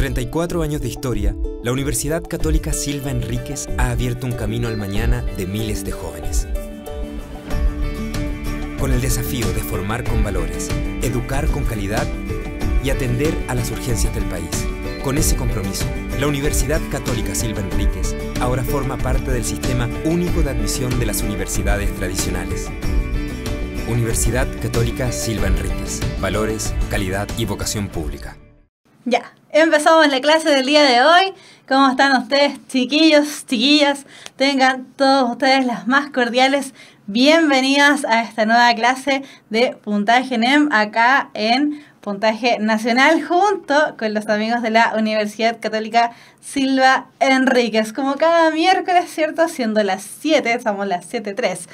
34 años de historia, la Universidad Católica Silva Enríquez ha abierto un camino al mañana de miles de jóvenes. Con el desafío de formar con valores, educar con calidad y atender a las urgencias del país. Con ese compromiso, la Universidad Católica Silva Enríquez ahora forma parte del Sistema Único de Admisión de las Universidades Tradicionales. Universidad Católica Silva Enríquez. Valores, calidad y vocación pública. Ya, empezamos la clase del día de hoy. ¿Cómo están ustedes, chiquillos, chiquillas? Tengan todos ustedes las más cordiales bienvenidas a esta nueva clase de Puntaje NEM acá en Puntaje Nacional junto con los amigos de la Universidad Católica Silva Enríquez. Como cada miércoles, ¿cierto? Siendo las 7, estamos las 7:03,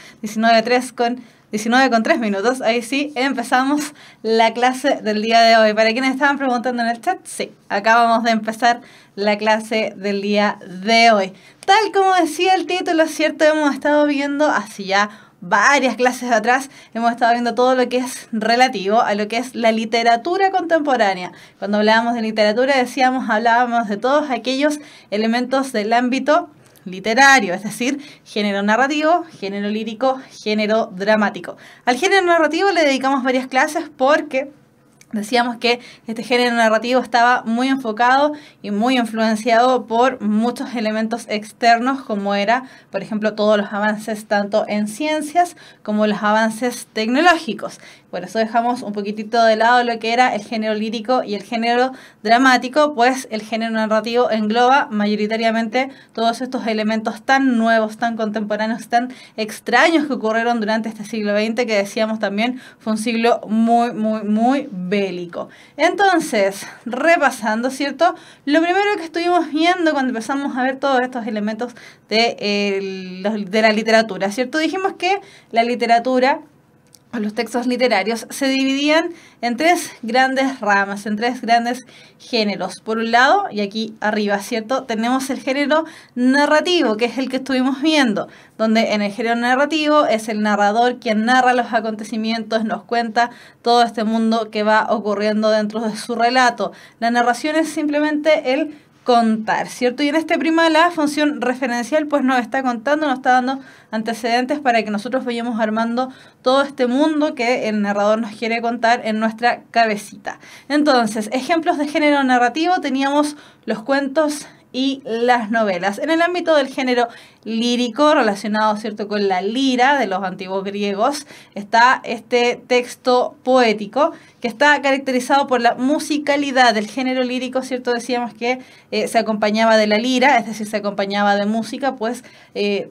19 con 3 minutos. Ahí sí, empezamos la clase del día de hoy. Para quienes estaban preguntando en el chat, sí, acabamos de empezar la clase del día de hoy. Tal como decía el título, ¿cierto? Hemos estado viendo hace ya varias clases atrás, hemos estado viendo todo lo que es relativo a lo que es la literatura contemporánea. Cuando hablábamos de literatura hablábamos de todos aquellos elementos del ámbito literario, es decir, género narrativo, género lírico, género dramático. Al género narrativo le dedicamos varias clases porque decíamos que este género narrativo estaba muy enfocado y muy influenciado por muchos elementos externos, como era, por ejemplo, todos los avances tanto en ciencias como los avances tecnológicos. Por eso dejamos un poquitito de lado lo que era el género lírico y el género dramático, pues el género narrativo engloba mayoritariamente todos estos elementos tan nuevos, tan contemporáneos, tan extraños que ocurrieron durante este siglo XX, que decíamos también fue un siglo muy bélico. Entonces, repasando, ¿cierto? Lo primero que estuvimos viendo cuando empezamos a ver todos estos elementos de la literatura, ¿cierto? Dijimos que la literatura, los textos literarios, se dividían en tres grandes ramas, en tres grandes géneros. Por un lado, y aquí arriba, ¿cierto? Tenemos el género narrativo, que es el que estuvimos viendo, donde en el género narrativo es el narrador quien narra los acontecimientos, nos cuenta todo este mundo que va ocurriendo dentro de su relato. La narración es simplemente el contar, ¿cierto? Y en este prima la función referencial pues nos está contando, nos está dando antecedentes para que nosotros vayamos armando todo este mundo que el narrador nos quiere contar en nuestra cabecita. Entonces, ejemplos de género narrativo teníamos los cuentos y las novelas. En el ámbito del género lírico, relacionado, ¿cierto?, con la lira de los antiguos griegos, está este texto poético que está caracterizado por la musicalidad del género lírico, ¿cierto? Decíamos que se acompañaba de la lira, es decir, se acompañaba de música, pues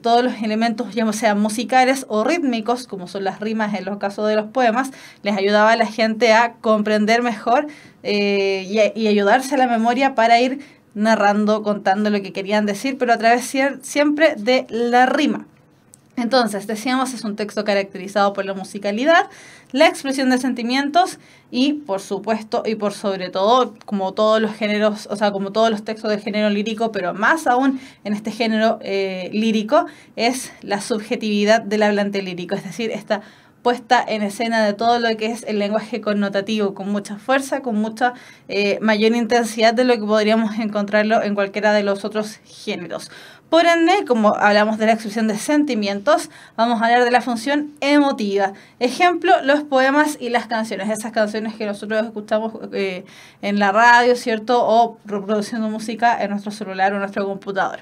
todos los elementos, ya sean musicales o rítmicos, como son las rimas en los casos de los poemas, les ayudaba a la gente a comprender mejor y ayudarse a la memoria para ir narrando, contando lo que querían decir, pero a través siempre de la rima. Entonces, decíamos, es un texto caracterizado por la musicalidad, la expresión de sentimientos y, por supuesto, y por sobre todo, como todos los géneros, o sea, como todos los textos del género lírico, pero más aún en este género lírico, es la subjetividad del hablante lírico, es decir, esta puesta en escena de todo lo que es el lenguaje connotativo, con mucha fuerza, con mucha mayor intensidad de lo que podríamos encontrarlo en cualquiera de los otros géneros. Por ende, como hablamos de la expresión de sentimientos, vamos a hablar de la función emotiva. Ejemplo, los poemas y las canciones, esas canciones que nosotros escuchamos en la radio, ¿cierto? O reproduciendo música en nuestro celular o en nuestro computador.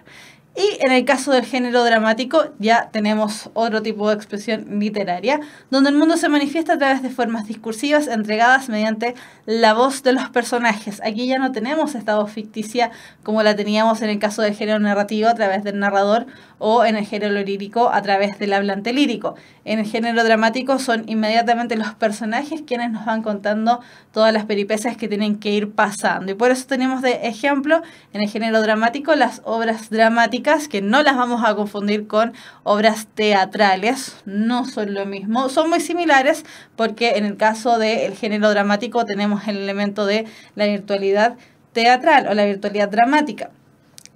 Y en el caso del género dramático ya tenemos otro tipo de expresión literaria, donde el mundo se manifiesta a través de formas discursivas entregadas mediante la voz de los personajes. Aquí ya no tenemos esta voz ficticia como la teníamos en el caso del género narrativo a través del narrador o en el género lírico a través del hablante lírico. En el género dramático son inmediatamente los personajes quienes nos van contando todas las peripecias que tienen que ir pasando. Y por eso tenemos de ejemplo en el género dramático las obras dramáticas, que no las vamos a confundir con obras teatrales, no son lo mismo, son muy similares porque en el caso del género dramático tenemos el elemento de la virtualidad teatral o la virtualidad dramática.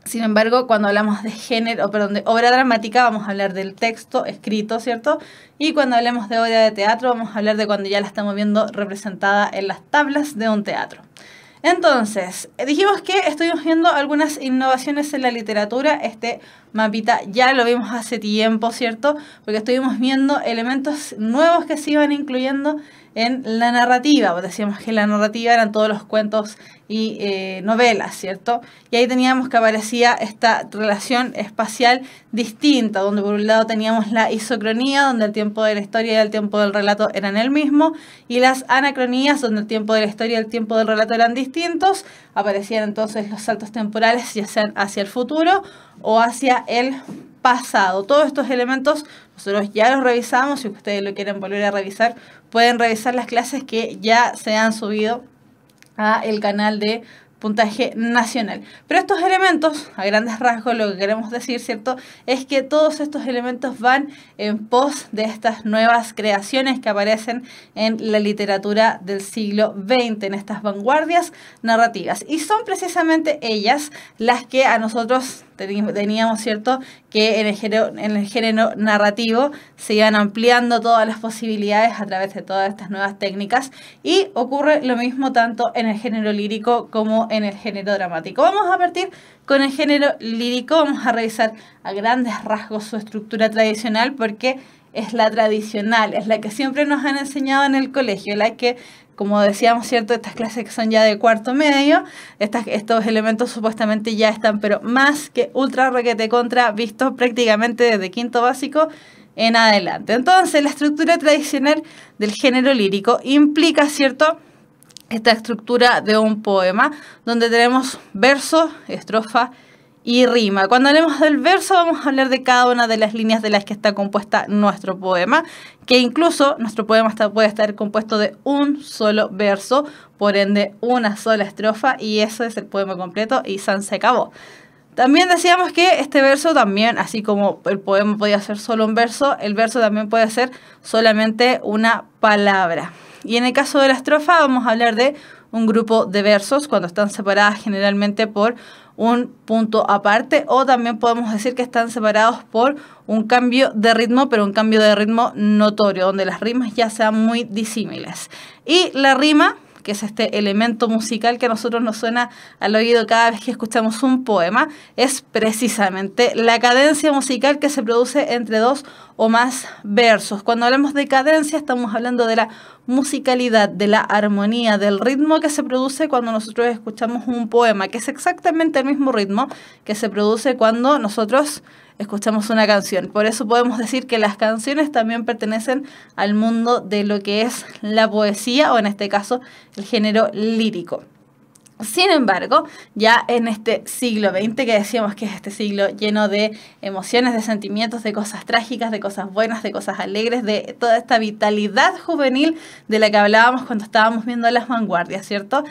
Sin embargo, cuando hablamos de de obra dramática, vamos a hablar del texto escrito, ¿cierto? Y cuando hablemos de obra de teatro, vamos a hablar de cuando ya la estamos viendo representada en las tablas de un teatro. Entonces, dijimos que estuvimos viendo algunas innovaciones en la literatura. Este mapita ya lo vimos hace tiempo, ¿cierto? Porque estuvimos viendo elementos nuevos que se iban incluyendo en la narrativa. Pues decíamos que la narrativa eran todos los cuentos y novelas, ¿cierto? Y ahí teníamos que aparecía esta relación espacial distinta, donde por un lado teníamos la isocronía, donde el tiempo de la historia y el tiempo del relato eran el mismo, y las anacronías, donde el tiempo de la historia y el tiempo del relato eran distintos. Aparecían entonces los saltos temporales, ya sean hacia el futuro o hacia el pasado. Todos estos elementos nosotros ya los revisamos. Si ustedes lo quieren volver a revisar, pueden revisar las clases que ya se han subido a el canal de Puntaje Nacional. Pero estos elementos, a grandes rasgos, lo que queremos decir, ¿cierto?, es que todos estos elementos van en pos de estas nuevas creaciones que aparecen en la literatura del siglo XX, en estas vanguardias narrativas. Y son precisamente ellas las que a nosotros teníamos, ¿cierto?, que en el género narrativo se iban ampliando todas las posibilidades a través de todas estas nuevas técnicas, y ocurre lo mismo tanto en el género lírico como en el género dramático. Vamos a partir con el género lírico. Vamos a revisar a grandes rasgos su estructura tradicional, porque es la tradicional, es la que siempre nos han enseñado en el colegio, la que, como decíamos, ¿cierto?, estas clases que son ya de cuarto medio, estos elementos supuestamente ya están, pero más que ultra requete contra vistos prácticamente desde quinto básico en adelante. Entonces, la estructura tradicional del género lírico implica, ¿cierto?, esta estructura de un poema, donde tenemos verso, estrofa y rima. Cuando hablemos del verso, vamos a hablar de cada una de las líneas de las que está compuesta nuestro poema, que incluso nuestro poema puede estar compuesto de un solo verso, por ende una sola estrofa, y eso es el poema completo y san se acabó. También decíamos que este verso también, así como el poema podía ser solo un verso, el verso también puede ser solamente una palabra. Y en el caso de la estrofa vamos a hablar de un grupo de versos cuando están separadas generalmente por un punto aparte, o también podemos decir que están separados por un cambio de ritmo, pero un cambio de ritmo notorio, donde las rimas ya sean muy disímiles. Y la rima, que es este elemento musical que a nosotros nos suena al oído cada vez que escuchamos un poema, es precisamente la cadencia musical que se produce entre dos o más versos. Cuando hablamos de cadencia, estamos hablando de la musicalidad, de la armonía, del ritmo que se produce cuando nosotros escuchamos un poema, que es exactamente el mismo ritmo que se produce cuando nosotros escuchamos una canción. Por eso podemos decir que las canciones también pertenecen al mundo de lo que es la poesía, o en este caso el género lírico. Sin embargo, ya en este siglo XX, que decíamos que es este siglo lleno de emociones, de sentimientos, de cosas trágicas, de cosas buenas, de cosas alegres, de toda esta vitalidad juvenil de la que hablábamos cuando estábamos viendo las vanguardias, ¿cierto?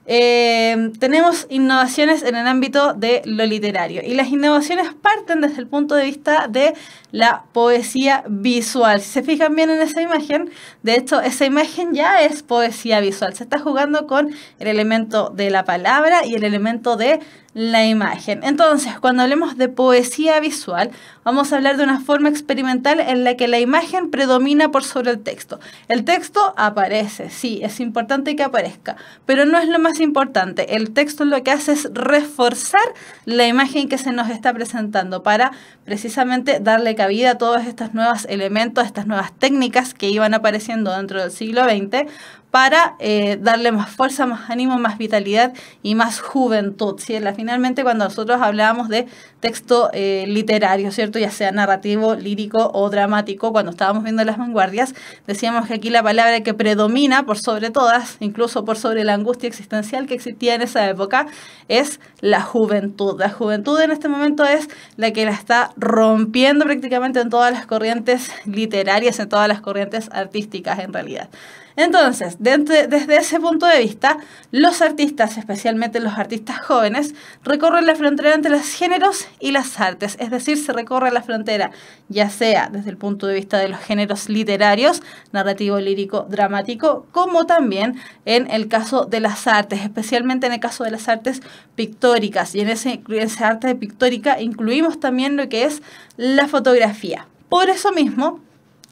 Tenemos innovaciones en el ámbito de lo literario, y las innovaciones parten desde el punto de vista de la poesía visual. Si se fijan bien en esa imagen, de hecho esa imagen ya es poesía visual. Se está jugando con el elemento de la palabra y el elemento de la imagen. Entonces, cuando hablemos de poesía visual, vamos a hablar de una forma experimental en la que la imagen predomina por sobre el texto. El texto aparece, sí, es importante que aparezca, pero no es lo más importante. El texto lo que hace es reforzar la imagen que se nos está presentando para precisamente darle cabida a todos estos nuevos elementos, estas nuevas técnicas que iban apareciendo dentro del siglo XX, para darle más fuerza, más ánimo, más vitalidad y más juventud, ¿sí? Finalmente, cuando nosotros hablábamos de texto literario, ¿cierto?, ya sea narrativo, lírico o dramático, cuando estábamos viendo las vanguardias, decíamos que aquí la palabra que predomina por sobre todas, incluso por sobre la angustia existencial que existía en esa época, es la juventud. La juventud en este momento es la que la está rompiendo prácticamente en todas las corrientes literarias, en todas las corrientes artísticas en realidad. Entonces, desde ese punto de vista, los artistas, especialmente los artistas jóvenes, recorren la frontera entre los géneros y las artes. Es decir, se recorre la frontera ya sea desde el punto de vista de los géneros literarios, narrativo, lírico, dramático, como también en el caso de las artes, especialmente en el caso de las artes pictóricas. Y en esa arte pictórica incluimos también lo que es la fotografía. Por eso mismo,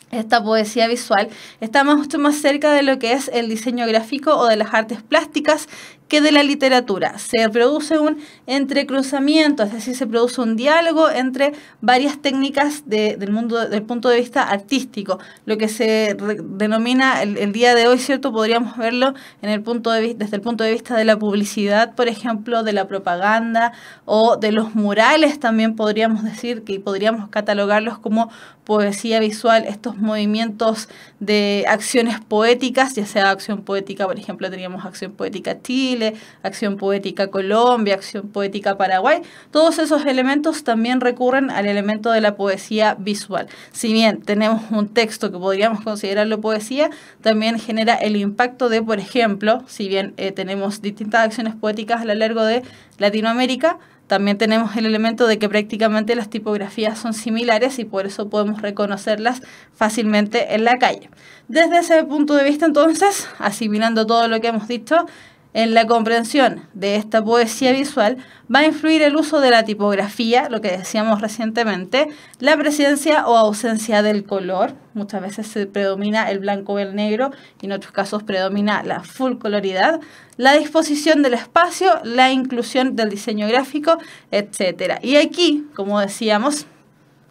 esta poesía visual está mucho más cerca de lo que es el diseño gráfico o de las artes plásticas que de la literatura. Se produce un entrecruzamiento, es decir, se produce un diálogo entre varias técnicas del punto de vista artístico. Lo que se denomina el día de hoy, ¿cierto? Podríamos verlo desde el punto de vista de la publicidad, por ejemplo, de la propaganda o de los murales. También podríamos decir que podríamos catalogarlos como poesía visual, estos movimientos de acciones poéticas, ya sea acción poética, por ejemplo, teníamos acción poética Chile, acción poética Colombia, acción poética Paraguay. Todos esos elementos también recurren al elemento de la poesía visual. Si bien tenemos un texto que podríamos considerarlo poesía, también genera el impacto de, por ejemplo, si bien tenemos distintas acciones poéticas a lo largo de Latinoamérica, también tenemos el elemento de que prácticamente las tipografías son similares y por eso podemos reconocerlas fácilmente en la calle. Desde ese punto de vista, entonces, asimilando todo lo que hemos dicho, en la comprensión de esta poesía visual va a influir el uso de la tipografía, lo que decíamos recientemente, la presencia o ausencia del color. Muchas veces se predomina el blanco o el negro y en otros casos predomina la full coloridad, la disposición del espacio, la inclusión del diseño gráfico, etc. Y aquí, como decíamos,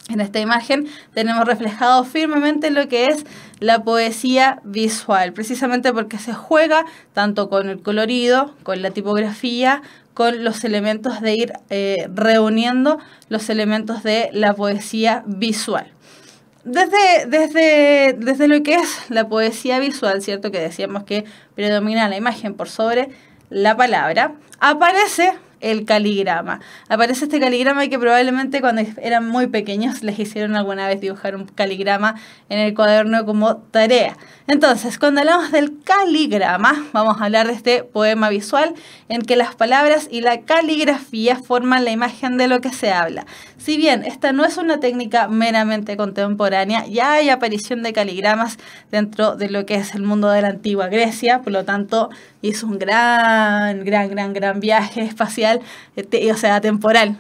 en esta imagen tenemos reflejado firmemente lo que es la poesía visual, precisamente porque se juega tanto con el colorido, con la tipografía, con los elementos de ir reuniendo los elementos de la poesía visual. Desde lo que es la poesía visual, ¿cierto? Que decíamos que predomina la imagen por sobre la palabra, aparece el caligrama. Aparece este caligrama que probablemente cuando eran muy pequeños les hicieron alguna vez dibujar un caligrama en el cuaderno como tarea. Entonces, cuando hablamos del caligrama, vamos a hablar de este poema visual en que las palabras y la caligrafía forman la imagen de lo que se habla. Si bien esta no es una técnica meramente contemporánea, ya hay aparición de caligramas dentro de lo que es el mundo de la antigua Grecia, por lo tanto hizo un gran viaje espacial, o sea, temporal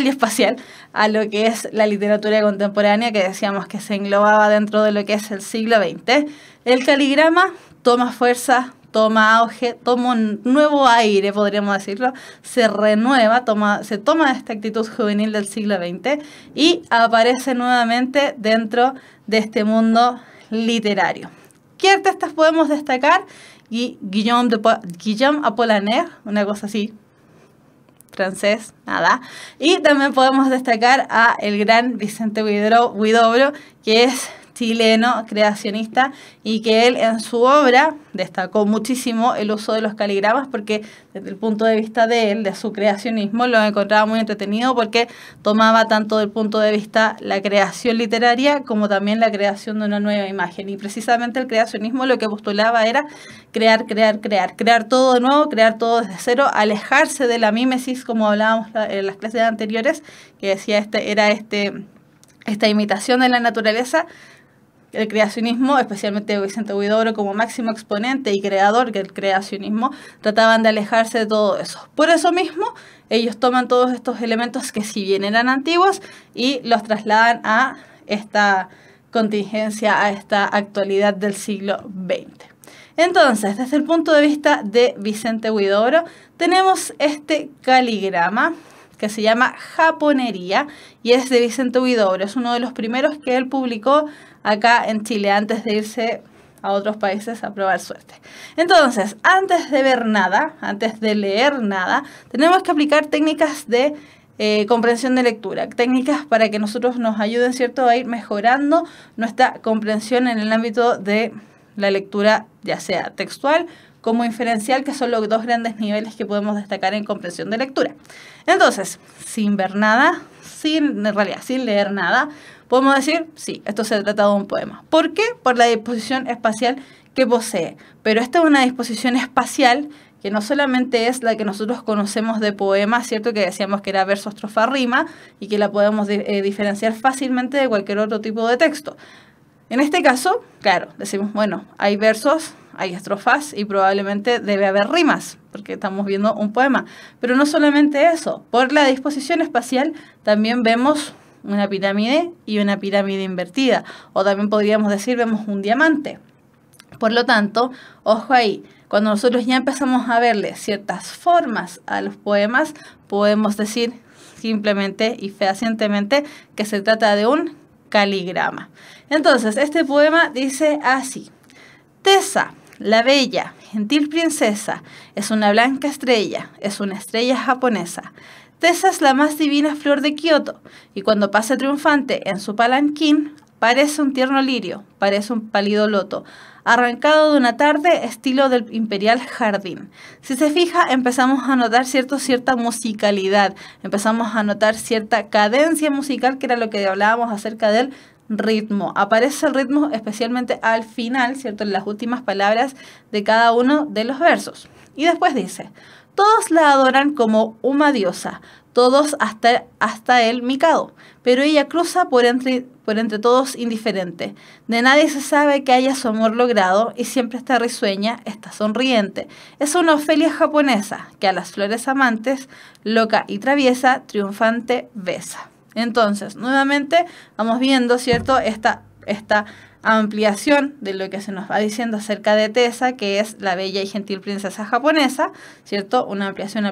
y espacial, a lo que es la literatura contemporánea, que decíamos que se englobaba dentro de lo que es el siglo XX. El caligrama toma fuerza, toma auge, toma un nuevo aire, podríamos decirlo, se renueva, se toma esta actitud juvenil del siglo XX y aparece nuevamente dentro de este mundo literario. ¿Qué artistas podemos destacar? Guillaume Apollinaire, una cosa así, francés, nada. Y también podemos destacar a el gran Vicente Huidobro, que es chileno, creacionista, y que él en su obra destacó muchísimo el uso de los caligramas porque desde el punto de vista de él, de su creacionismo, lo encontraba muy entretenido porque tomaba tanto del punto de vista la creación literaria como también la creación de una nueva imagen. Y precisamente el creacionismo lo que postulaba era crear todo de nuevo, crear todo desde cero, alejarse de la mímesis, como hablábamos en las clases anteriores, que decía esta imitación de la naturaleza. El creacionismo, especialmente Vicente Huidobro como máximo exponente y creador del creacionismo, trataban de alejarse de todo eso. Por eso mismo, ellos toman todos estos elementos que si bien eran antiguos y los trasladan a esta contingencia, a esta actualidad del siglo XX. Entonces, desde el punto de vista de Vicente Huidobro, tenemos este caligrama que se llama Japonería y es de Vicente Huidobro. Es uno de los primeros que él publicó acá en Chile antes de irse a otros países a probar suerte. Entonces, antes de ver nada, antes de leer nada, tenemos que aplicar técnicas de comprensión de lectura, técnicas para que nosotros nos ayuden, ¿cierto?, a ir mejorando nuestra comprensión en el ámbito de la lectura, ya sea textual como inferencial, que son los dos grandes niveles que podemos destacar en comprensión de lectura. Entonces, sin ver nada, sin leer nada, podemos decir, sí, esto se trata de un poema. ¿Por qué? Por la disposición espacial que posee. Pero esta es una disposición espacial que no solamente es la que nosotros conocemos de poema, ¿cierto?, que decíamos que era verso, estrofa, rima, y que la podemos diferenciar fácilmente de cualquier otro tipo de texto. En este caso, claro, decimos, bueno, hay versos, hay estrofas y probablemente debe haber rimas, porque estamos viendo un poema. Pero no solamente eso, por la disposición espacial también vemos una pirámide y una pirámide invertida. O también podríamos decir, vemos un diamante. Por lo tanto, ojo ahí, cuando nosotros ya empezamos a verle ciertas formas a los poemas, podemos decir simplemente y fehacientemente que se trata de un caligrama. Entonces, este poema dice así: Tesa, la bella, gentil princesa, es una blanca estrella, es una estrella japonesa. Tesa es la más divina flor de Kioto, y cuando pasa triunfante en su palanquín, parece un tierno lirio, parece un pálido loto, arrancado de una tarde estilo del imperial jardín. Si se fija, empezamos a notar cierta musicalidad, empezamos a notar cierta cadencia musical, que era lo que hablábamos acerca del ritmo. Aparece el ritmo especialmente al final, ¿cierto? En las últimas palabras de cada uno de los versos. Y después dice: todos la adoran como una diosa, todos hasta el Mikado, pero ella cruza por entre todos indiferente. De nadie se sabe que haya su amor logrado y siempre está risueña, está sonriente. Es una Ofelia japonesa que a las flores amantes, loca y traviesa, triunfante besa. Entonces, nuevamente vamos viendo, ¿cierto?, esta ampliación de lo que se nos va diciendo acerca de Tesa, que es la bella y gentil princesa japonesa, ¿cierto? Una ampliación,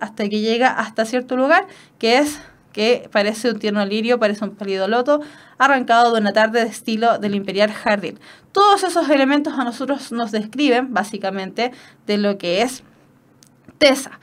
hasta que llega hasta cierto lugar, que parece un tierno lirio, parece un pálido loto, arrancado de una tarde de estilo del imperial jardín. Todos esos elementos a nosotros nos describen, básicamente, de lo que es Tesa.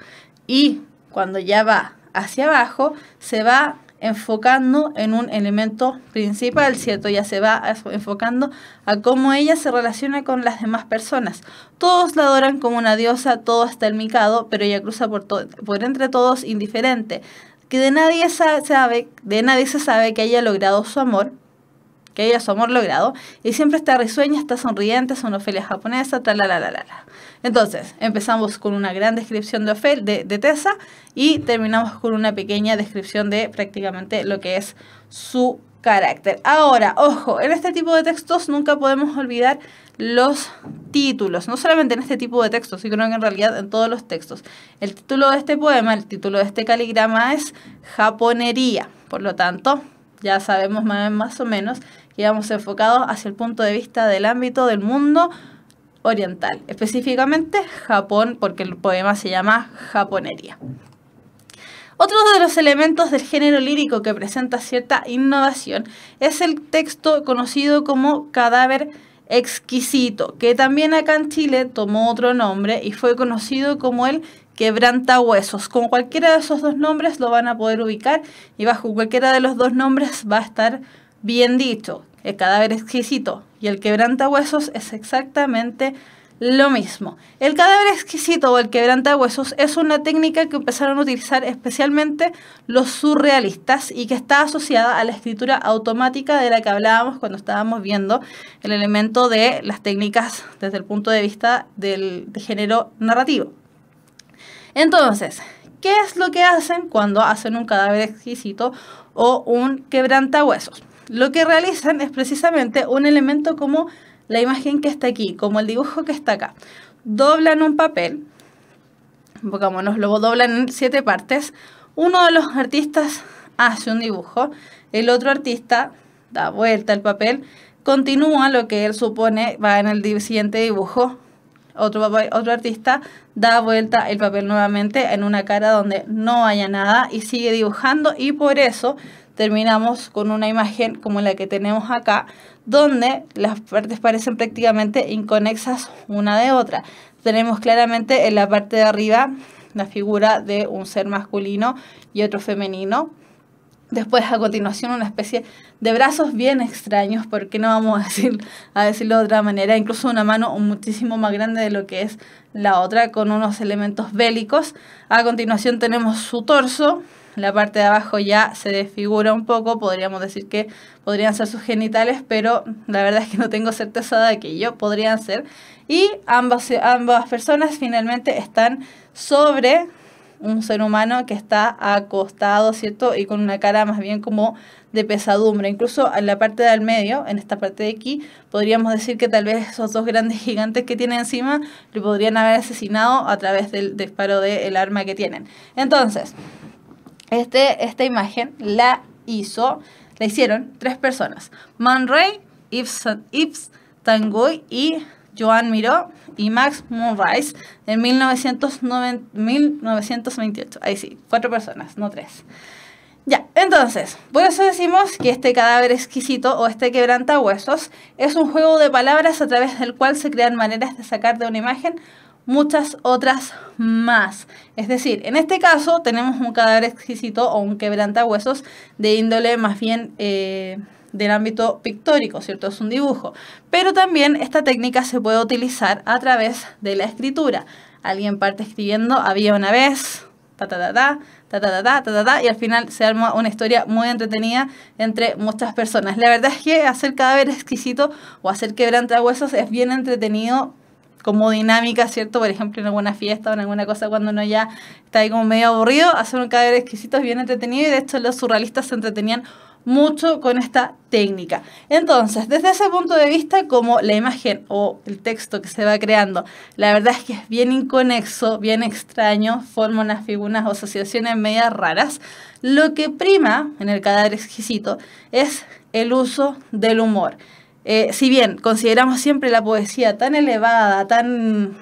Y cuando ya va hacia abajo, se va enfocando en un elemento principal, ¿cierto? Ya se va enfocando a cómo ella se relaciona con las demás personas. Todos la adoran como una diosa, todo está el Mikado, pero ella cruza por entre todos indiferente. Que de nadie se sabe que haya logrado su amor, logrado, y siempre está risueña, está sonriente, es una Ofelia japonesa, Entonces, empezamos con una gran descripción de Tesa y terminamos con una pequeña descripción de prácticamente lo que es su carácter. Ahora, ojo, en este tipo de textos nunca podemos olvidar los títulos, no solamente en este tipo de textos, sino que en realidad en todos los textos. El título de este poema, el título de este caligrama es Japonería, por lo tanto, ya sabemos más o menos que vamos enfocados hacia el punto de vista del ámbito del mundo oriental, específicamente Japón, porque el poema se llama Japonería. Otro de los elementos del género lírico que presenta cierta innovación es el texto conocido como Cadáver Exquisito, que también acá en Chile tomó otro nombre y fue conocido como el Quebrantahuesos. Con cualquiera de esos dos nombres lo van a poder ubicar y bajo cualquiera de los dos nombres va a estar bien dicho. El Cadáver Exquisito y el Quebrantahuesos es exactamente lo mismo. El Cadáver Exquisito o el Quebrantahuesos es una técnica que empezaron a utilizar especialmente los surrealistas y que está asociada a la escritura automática de la que hablábamos cuando estábamos viendo el elemento de las técnicas desde el punto de vista de género narrativo. Entonces, ¿qué es lo que hacen cuando hacen un cadáver exquisito o un quebrantahuesos? Lo que realizan es precisamente un elemento como la imagen que está aquí, como el dibujo que está acá. Doblan un papel, pongámonos, lo doblan en 7 partes. Uno de los artistas hace un dibujo, el otro artista da vuelta el papel, continúa lo que él supone va en el siguiente dibujo. Otro artista da vuelta el papel nuevamente en una cara donde no haya nada y sigue dibujando, y por eso terminamos con una imagen como la que tenemos acá, donde las partes parecen prácticamente inconexas una de otra. Tenemos claramente en la parte de arriba la figura de un ser masculino y otro femenino. Después, a continuación, una especie de brazos bien extraños, porque no vamos a decirlo de otra manera, incluso una mano muchísimo más grande de lo que es la otra, con unos elementos bélicos. A continuación tenemos su torso, la parte de abajo ya se desfigura un poco, podríamos decir que podrían ser sus genitales, pero la verdad es que no tengo certeza de que ello podrían ser. Y ambas personas finalmente están sobre un ser humano que está acostado, ¿cierto? Y con una cara más bien como de pesadumbre. Incluso en la parte del medio, en esta parte de aquí, podríamos decir que tal vez esos dos grandes gigantes que tiene encima le podrían haber asesinado a través del disparo del arma que tienen. Entonces, esta imagen la hicieron 3 personas: Man Ray, Yves Tanguy y Joan Miró y Max Moonrise en 1928. Ahí sí, 4 personas, no 3. Ya, entonces, por eso decimos que este cadáver exquisito o este quebrantahuesos es un juego de palabras a través del cual se crean maneras de sacar de una imagen muchas otras más. Es decir, en este caso tenemos un cadáver exquisito o un quebrantahuesos de índole más bien del ámbito pictórico, ¿cierto? Es un dibujo. Pero también esta técnica se puede utilizar a través de la escritura. Alguien parte escribiendo, había una vez, y al final se arma una historia muy entretenida entre muchas personas. La verdad es que hacer cadáver exquisito o hacer quebrantahuesos es bien entretenido como dinámica, ¿cierto? Por ejemplo, en alguna fiesta o en alguna cosa cuando uno ya está ahí como medio aburrido, hacer un cadáver exquisito es bien entretenido y de hecho los surrealistas se entretenían mucho con esta técnica. Entonces, desde ese punto de vista, como la imagen o el texto que se va creando, la verdad es que es bien inconexo, bien extraño, forma unas asociaciones medias raras, lo que prima en el cadáver exquisito es el uso del humor. Si bien consideramos siempre la poesía tan elevada, tan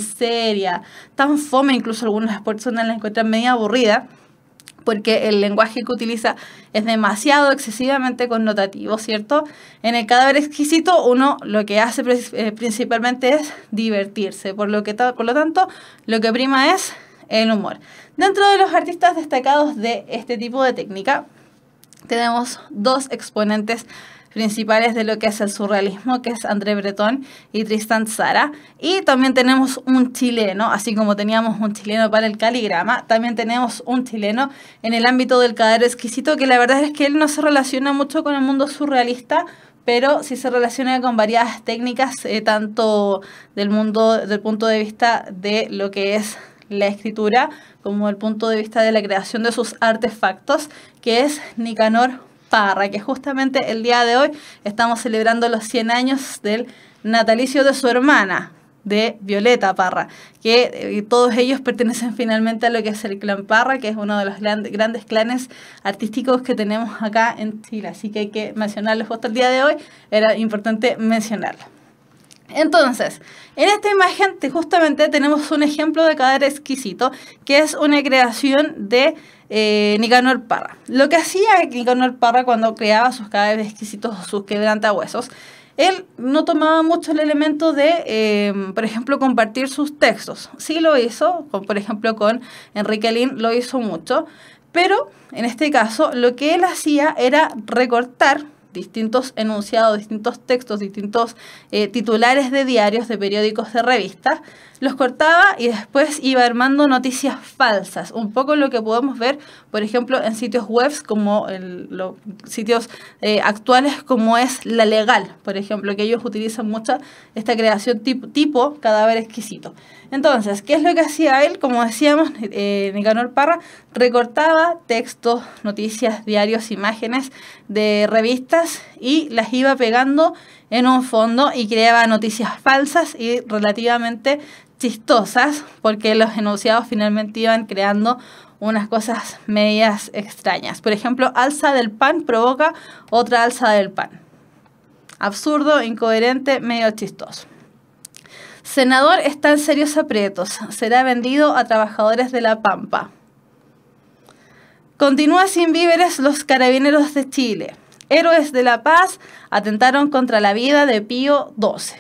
seria, tan fome, incluso algunas personas la encuentran media aburrida, porque el lenguaje que utiliza es demasiado excesivamente connotativo, ¿cierto? En el cadáver exquisito uno lo que hace principalmente es divertirse, por lo tanto lo que prima es el humor. Dentro de los artistas destacados de este tipo de técnica tenemos 2 exponentes principales de lo que es el surrealismo, que es André Breton y Tristan Tzara. Y también tenemos un chileno, así como teníamos un chileno para el caligrama, también tenemos un chileno en el ámbito del cadáver exquisito, que la verdad es que él no se relaciona mucho con el mundo surrealista, pero sí se relaciona con varias técnicas, tanto del punto de vista de lo que es la escritura, como el punto de vista de la creación de sus artefactos, que es Nicanor Parra, que justamente el día de hoy estamos celebrando los 100 años del natalicio de su hermana, de Violeta Parra, que todos ellos pertenecen finalmente a lo que es el clan Parra, que es uno de los grandes clanes artísticos que tenemos acá en Chile, así que hay que mencionarlo justo el día de hoy, era importante mencionarlo. Entonces, en esta imagen justamente tenemos un ejemplo de cadáver exquisito, que es una creación de Nicanor Parra. Lo que hacía Nicanor Parra cuando creaba sus cadáveres exquisitos o sus quebrantahuesos, él no tomaba mucho el elemento de, por ejemplo, compartir sus textos. Sí lo hizo, por ejemplo, con Enrique Lihn lo hizo mucho, pero en este caso lo que él hacía era recortar distintos enunciados, distintos textos, distintos titulares de diarios, de periódicos, de revistas, los cortaba y después iba armando noticias falsas. Un poco lo que podemos ver, por ejemplo, en sitios web como los sitios actuales como es La Legal, por ejemplo, que ellos utilizan mucho esta creación tipo cadáver exquisito. Entonces, ¿qué es lo que hacía él? Como decíamos, Nicanor Parra recortaba textos, noticias, diarios, imágenes de revistas y las iba pegando en un fondo y creaba noticias falsas y relativamente chistosas, porque los enunciados finalmente iban creando unas cosas medias extrañas. Por ejemplo, alza del pan provoca otra alza del pan. Absurdo, incoherente, medio chistoso. Senador está en serios aprietos. Será vendido a trabajadores de la Pampa. Continúa sin víveres los carabineros de Chile. Héroes de la paz atentaron contra la vida de Pío XII.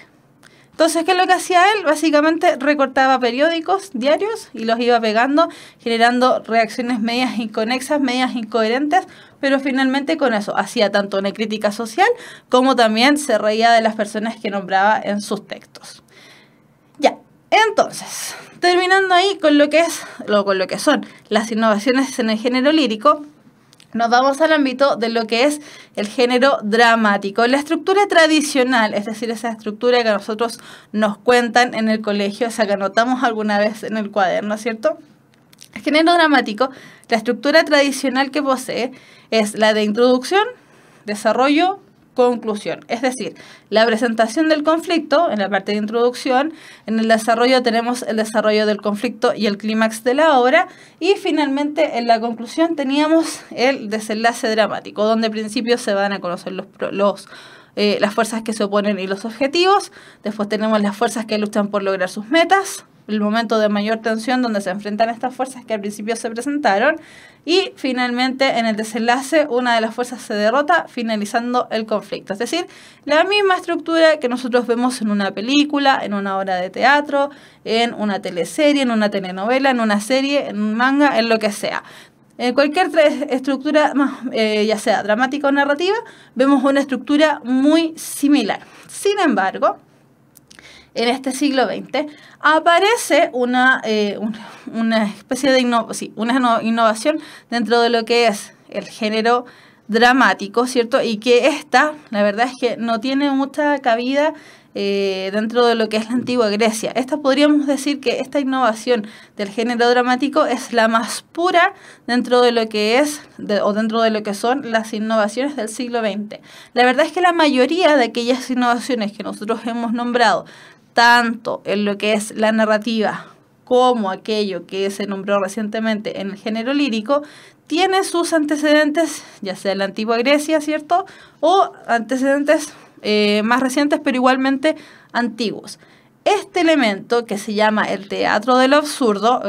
Entonces, ¿qué es lo que hacía él? Básicamente recortaba periódicos, diarios, y los iba pegando, generando reacciones medias inconexas, medias incoherentes, pero finalmente con eso hacía tanto una crítica social como también se reía de las personas que nombraba en sus textos. Ya, entonces, terminando ahí con lo que son las innovaciones en el género lírico, nos vamos al ámbito de lo que es el género dramático. La estructura tradicional, es decir, esa estructura que a nosotros nos cuentan en el colegio, esa que anotamos alguna vez en el cuaderno, ¿cierto? El género dramático, la estructura tradicional que posee es la de introducción, desarrollo, conclusión. Es decir, la presentación del conflicto en la parte de introducción, en el desarrollo tenemos el desarrollo del conflicto y el clímax de la obra, y finalmente en la conclusión teníamos el desenlace dramático, donde al principio se van a conocer los las fuerzas que se oponen y los objetivos. Después tenemos las fuerzas que luchan por lograr sus metas, el momento de mayor tensión donde se enfrentan estas fuerzas que al principio se presentaron, y finalmente en el desenlace una de las fuerzas se derrota, finalizando el conflicto. Es decir, la misma estructura que nosotros vemos en una película, en una obra de teatro, en una teleserie, en una telenovela, en una serie, en un manga, en lo que sea. En cualquier estructura, ya sea dramática o narrativa, vemos una estructura muy similar. Sin embargo, en este siglo XX aparece una especie de innovación dentro de lo que es el género dramático, ¿cierto? Y que la verdad es que no tiene mucha cabida dentro de lo que es la antigua Grecia. Podríamos decir que esta innovación del género dramático es la más pura dentro de lo que es, dentro de lo que son las innovaciones del siglo XX. La verdad es que la mayoría de aquellas innovaciones que nosotros hemos nombrado, tanto en lo que es la narrativa como aquello que se nombró recientemente en el género lírico, tiene sus antecedentes, ya sea en la antigua Grecia, ¿cierto? O antecedentes más recientes, pero igualmente antiguos. Este elemento que se llama el teatro del absurdo,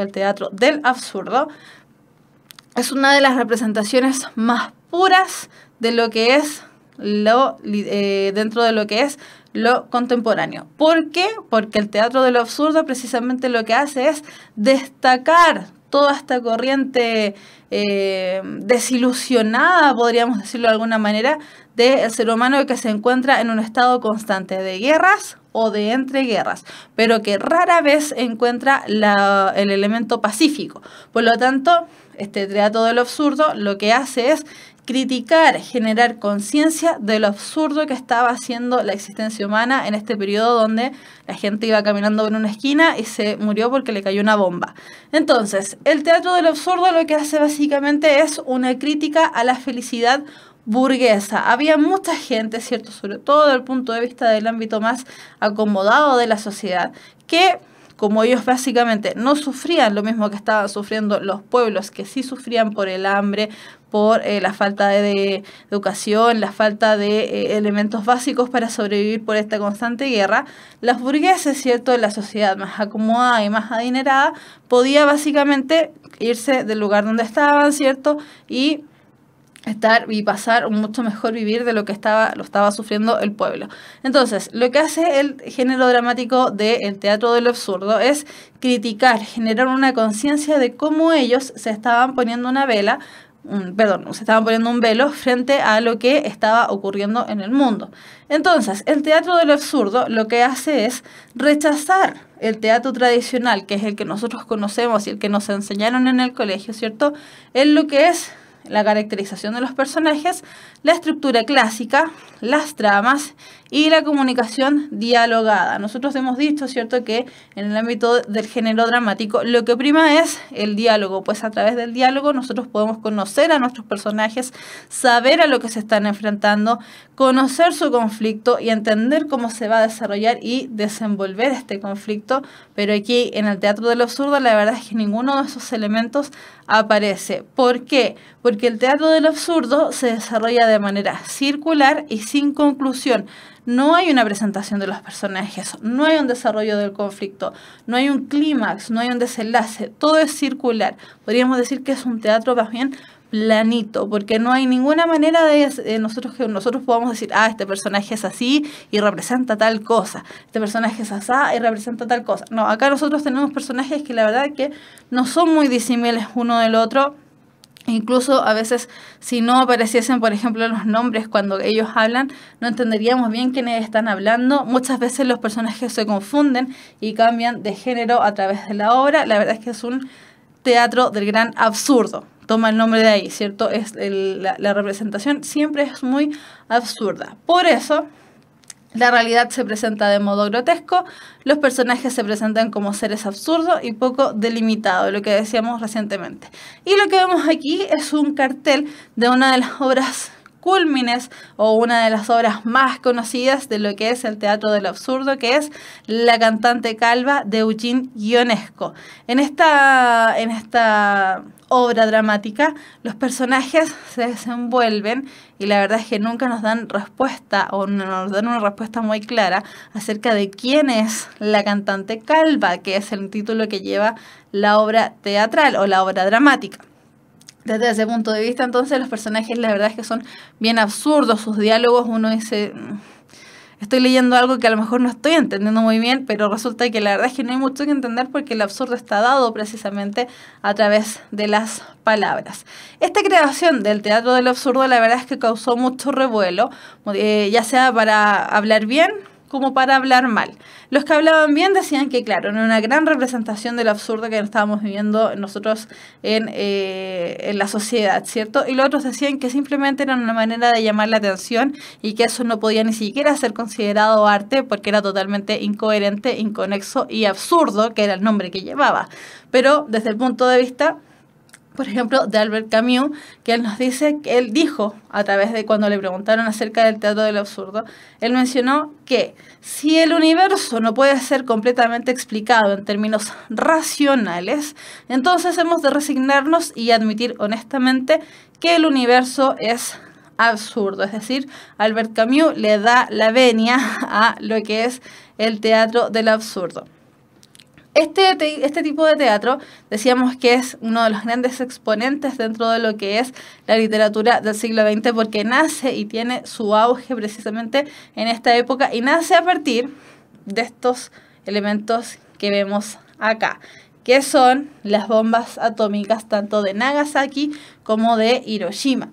es una de las representaciones más puras de lo que es dentro de lo que es lo contemporáneo. ¿Por qué? Porque el teatro de lo absurdo precisamente lo que hace es destacar toda esta corriente desilusionada, podríamos decirlo de alguna manera, del ser humano que se encuentra en un estado constante de guerras o de entreguerras, pero que rara vez encuentra el elemento pacífico. Por lo tanto, este teatro de lo absurdo lo que hace es criticar, generar conciencia de lo absurdo que estaba haciendo la existencia humana en este periodo donde la gente iba caminando en una esquina y se murió porque le cayó una bomba. Entonces, el teatro de lo absurdo lo que hace básicamente es una crítica a la felicidad burguesa. Había mucha gente, ¿cierto?, sobre todo desde el punto de vista del ámbito más acomodado de la sociedad, que como ellos básicamente no sufrían lo mismo que estaban sufriendo los pueblos, que sí sufrían por el hambre, por la falta de educación, la falta de elementos básicos para sobrevivir por esta constante guerra, los burgueses, ¿cierto?, la sociedad más acomodada y más adinerada, podía básicamente irse del lugar donde estaban, ¿cierto?, y pasar un mucho mejor vivir de lo que lo estaba sufriendo el pueblo. Entonces, lo que hace el género dramático del teatro del absurdo es criticar, generar una conciencia de cómo ellos se estaban poniendo un velo frente a lo que estaba ocurriendo en el mundo. Entonces, el teatro del absurdo lo que hace es rechazar el teatro tradicional, que es el que nosotros conocemos y el que nos enseñaron en el colegio, ¿cierto?, en lo que es la caracterización de los personajes, la estructura clásica, las tramas y la comunicación dialogada. Nosotros hemos dicho, ¿cierto?, que en el ámbito del género dramático lo que prima es el diálogo, pues a través del diálogo nosotros podemos conocer a nuestros personajes, saber a lo que se están enfrentando, conocer su conflicto y entender cómo se va a desarrollar y desenvolver este conflicto. Pero aquí en el teatro del absurdo la verdad es que ninguno de esos elementos aparece. ¿Por qué? Porque el teatro del absurdo se desarrolla de manera circular y sin conclusión. No hay una presentación de los personajes, no hay un desarrollo del conflicto, no hay un clímax, no hay un desenlace, todo es circular. Podríamos decir que es un teatro más bien planito, porque no hay ninguna manera de nosotros podamos decir, este personaje es así y representa tal cosa, este personaje es así y representa tal cosa. No, acá nosotros tenemos personajes que la verdad es que no son muy disímiles uno del otro. Incluso a veces si no apareciesen, por ejemplo, los nombres cuando ellos hablan, no entenderíamos bien quiénes están hablando. Muchas veces los personajes se confunden y cambian de género a través de la obra. La verdad es que es un teatro del gran absurdo. Toma el nombre de ahí, ¿cierto? La representación siempre es muy absurda. Por eso la realidad se presenta de modo grotesco, los personajes se presentan como seres absurdos y poco delimitados, lo que decíamos recientemente. Y lo que vemos aquí es un cartel de una de las obras cúlmines o una de las obras más conocidas de lo que es el teatro del absurdo, que es La cantante calva de Eugene Ionesco. En esta obra dramática, los personajes se desenvuelven y la verdad es que nunca nos dan respuesta o nos dan una respuesta muy clara acerca de quién es la cantante calva, que es el título que lleva la obra teatral o la obra dramática. Desde ese punto de vista, entonces, los personajes la verdad es que son bien absurdos, sus diálogos, uno dice, estoy leyendo algo que a lo mejor no estoy entendiendo muy bien, pero resulta que la verdad es que no hay mucho que entender porque el absurdo está dado precisamente a través de las palabras. Esta creación del teatro del absurdo la verdad es que causó mucho revuelo, ya sea para hablar bien como para hablar mal. Los que hablaban bien decían que, claro, era una gran representación del absurdo que estábamos viviendo nosotros en la sociedad, ¿cierto? Y los otros decían que simplemente era una manera de llamar la atención y que eso no podía ni siquiera ser considerado arte porque era totalmente incoherente, inconexo y absurdo, que era el nombre que llevaba. Pero desde el punto de vista, por ejemplo, de Albert Camus, que él nos dice, que él dijo, a través de cuando le preguntaron acerca del teatro del absurdo, él mencionó que si el universo no puede ser completamente explicado en términos racionales, entonces hemos de resignarnos y admitir honestamente que el universo es absurdo. Es decir, Albert Camus le da la venia a lo que es el teatro del absurdo. Este tipo de teatro decíamos que es uno de los grandes exponentes dentro de lo que es la literatura del siglo XX porque nace y tiene su auge precisamente en esta época y nace a partir de estos elementos que vemos acá, que son las bombas atómicas tanto de Nagasaki como de Hiroshima.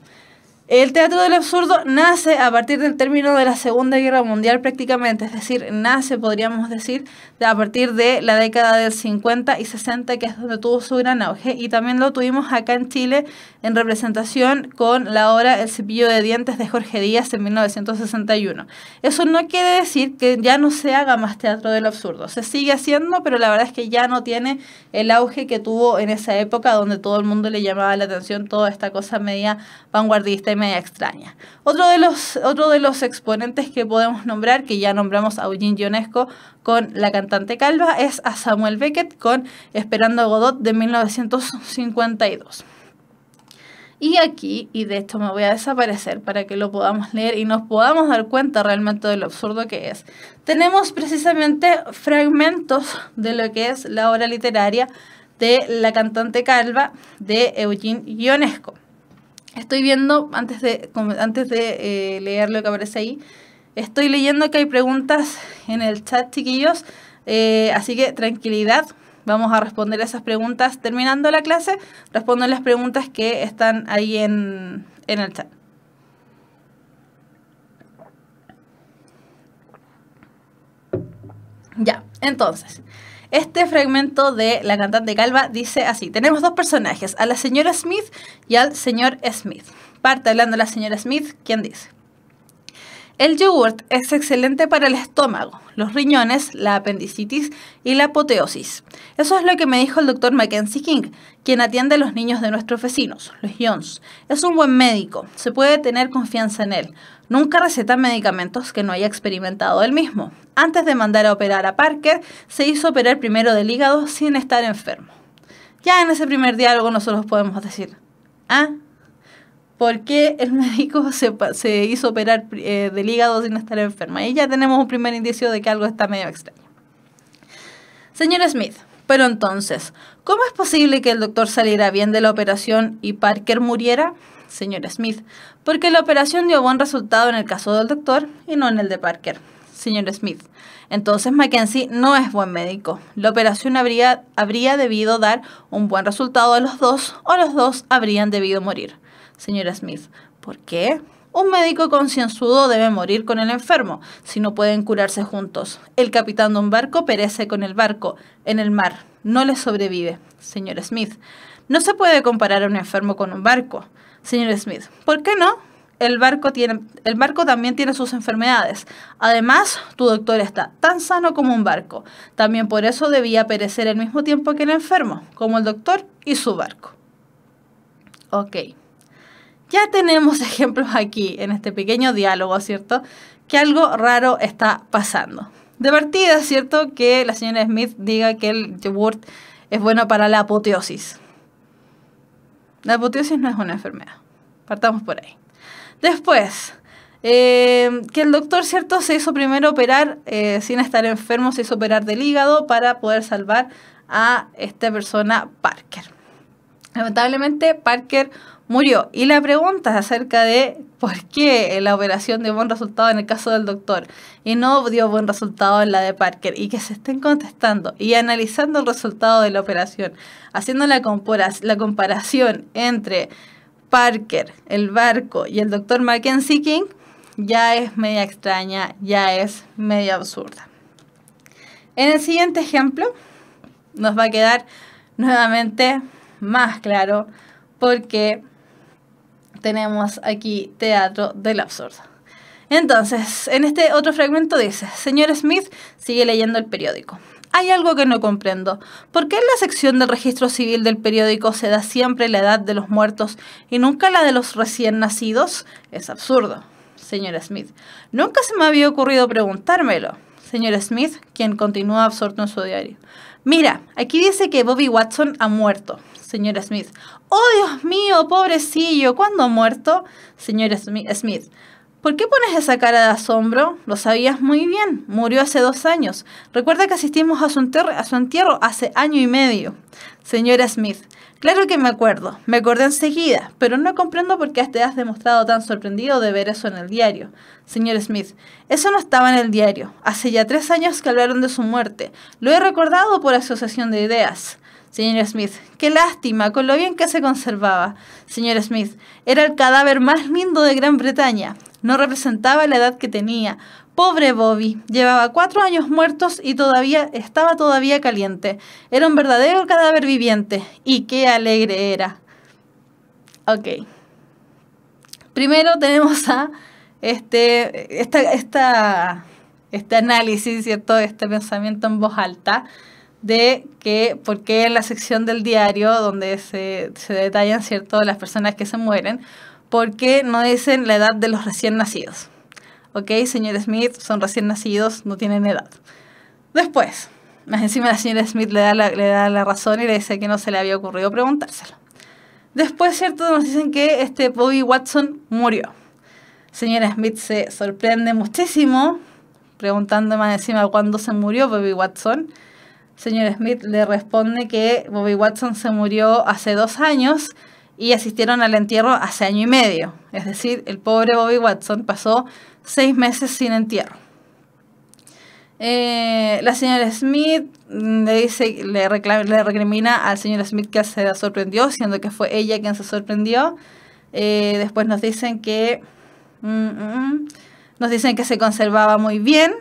El teatro del absurdo nace a partir del término de la Segunda Guerra Mundial prácticamente, es decir, nace, podríamos decir, a partir de la década del 50 y 60, que es donde tuvo su gran auge, y también lo tuvimos acá en Chile en representación con la obra El cepillo de dientes de Jorge Díaz en 1961. Eso no quiere decir que ya no se haga más teatro del absurdo, se sigue haciendo, pero la verdad es que ya no tiene el auge que tuvo en esa época donde todo el mundo le llamaba la atención toda esta cosa media vanguardista y media extraña. Otro de los exponentes que podemos nombrar, que ya nombramos a Eugene Ionesco con La cantante calva, es a Samuel Beckett con Esperando a Godot de 1952. Y aquí, y de esto me voy a desaparecer para que lo podamos leer y nos podamos dar cuenta realmente de lo absurdo que es. Tenemos precisamente fragmentos de lo que es la obra literaria de La cantante calva de Eugene Ionesco. Estoy viendo, antes de leer lo que aparece ahí, estoy leyendo que hay preguntas en el chat, chiquillos, así que tranquilidad, vamos a responder esas preguntas. Terminando la clase, respondo las preguntas que están ahí en el chat. Ya, entonces, este fragmento de La cantante calva dice así: tenemos dos personajes, a la señora Smith y al señor Smith. Parte hablando la señora Smith, quien dice: el yogurt es excelente para el estómago, los riñones, la apendicitis y la apoteosis. Eso es lo que me dijo el doctor Mackenzie King, quien atiende a los niños de nuestros vecinos, los Jones. Es un buen médico, se puede tener confianza en él. Nunca receta medicamentos que no haya experimentado él mismo. Antes de mandar a operar a Parker, se hizo operar primero del hígado sin estar enfermo. Ya en ese primer diálogo nosotros podemos decir: ¿por qué el médico se hizo operar del hígado sin estar enferma? Y ya tenemos un primer indicio de que algo está medio extraño. Señor Smith, pero entonces, ¿cómo es posible que el doctor saliera bien de la operación y Parker muriera? Señor Smith, porque la operación dio buen resultado en el caso del doctor y no en el de Parker. Señor Smith, entonces Mackenzie no es buen médico. La operación habría debido dar un buen resultado a los dos, o los dos habrían debido morir. Señora Smith, ¿por qué? Un médico concienzudo debe morir con el enfermo, si no pueden curarse juntos. El capitán de un barco perece con el barco en el mar, no le sobrevive. Señor Smith, no se puede comparar a un enfermo con un barco. Señor Smith, ¿por qué no? El barco también tiene sus enfermedades. Además, tu doctor está tan sano como un barco. También por eso debía perecer al mismo tiempo que el enfermo, como el doctor y su barco. Ok. Ya tenemos ejemplos aquí, en este pequeño diálogo, ¿cierto? Que algo raro está pasando. De partida, ¿cierto? Que la señora Smith diga que el yogurt es bueno para la apoteosis. La apoteosis no es una enfermedad. Partamos por ahí. Después, que el doctor, ¿cierto? Se hizo primero operar, sin estar enfermo, se hizo operar del hígado para poder salvar a esta persona Parker. Lamentablemente, Parker murió. Y la pregunta es acerca de por qué la operación dio buen resultado en el caso del doctor y no dio buen resultado en la de Parker. Y que se estén contestando y analizando el resultado de la operación, haciendo la comparación entre Parker, el barco y el doctor Mackenzie King, ya es media extraña, ya es media absurda. En el siguiente ejemplo nos va a quedar nuevamente más claro porque tenemos aquí teatro del absurdo. Entonces, en este otro fragmento dice, señor Smith sigue leyendo el periódico. Hay algo que no comprendo. ¿Por qué en la sección del registro civil del periódico se da siempre la edad de los muertos y nunca la de los recién nacidos? Es absurdo. Señor Smith, nunca se me había ocurrido preguntármelo. Señor Smith, quien continúa absorto en su diario. Mira, aquí dice que Bobby Watson ha muerto. Señor Smith. ¡Oh, Dios mío, pobrecillo! ¿Cuándo ha muerto? Señor Smith. ¿Por qué pones esa cara de asombro? Lo sabías muy bien. Murió hace 2 años. Recuerda que asistimos a su entierro hace año y medio. Señor Smith. Claro que me acuerdo. Me acordé enseguida. Pero no comprendo por qué te has demostrado tan sorprendido de ver eso en el diario. Señor Smith. Eso no estaba en el diario. Hace ya 3 años que hablaron de su muerte. Lo he recordado por asociación de ideas. Señor Smith, qué lástima, con lo bien que se conservaba. Señor Smith, era el cadáver más lindo de Gran Bretaña. No representaba la edad que tenía. Pobre Bobby, llevaba 4 años muertos y estaba todavía caliente. Era un verdadero cadáver viviente. Y qué alegre era. Ok. Primero tenemos a este análisis, ¿cierto? Este pensamiento en voz alta de que por qué en la sección del diario donde se detallan, ¿cierto?, las personas que se mueren, por qué no dicen la edad de los recién nacidos. Ok, señor Smith, son recién nacidos, no tienen edad. Después, más encima la señora Smith le da la razón y le dice que no se le había ocurrido preguntárselo. Después, ¿cierto?, nos dicen que Bobby Watson murió. Señora Smith se sorprende muchísimo, preguntando más encima cuándo se murió Bobby Watson. Señor Smith le responde que Bobby Watson se murió hace 2 años y asistieron al entierro hace año y medio. Es decir, el pobre Bobby Watson pasó 6 meses sin entierro. La señora Smith le recrimina al señor Smith que se sorprendió, siendo que fue ella quien se sorprendió. Después nos dicen que se conservaba muy bien,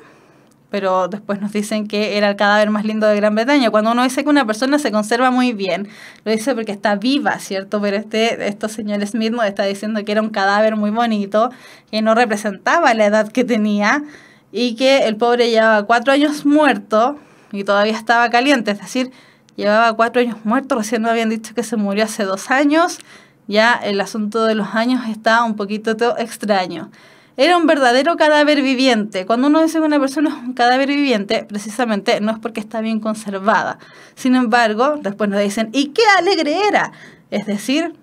pero después nos dicen que era el cadáver más lindo de Gran Bretaña. Cuando uno dice que una persona se conserva muy bien, lo dice porque está viva, ¿cierto? Pero estos señor Smith nos está diciendo que era un cadáver muy bonito, que no representaba la edad que tenía y que el pobre llevaba 4 años muerto y todavía estaba caliente. Es decir, llevaba 4 años muerto, recién nos habían dicho que se murió hace 2 años. Ya el asunto de los años está un poquito extraño. Era un verdadero cadáver viviente. Cuando uno dice que una persona es un cadáver viviente, precisamente no es porque está bien conservada. Sin embargo, después nos dicen, ¿y qué alegre era? Es decir,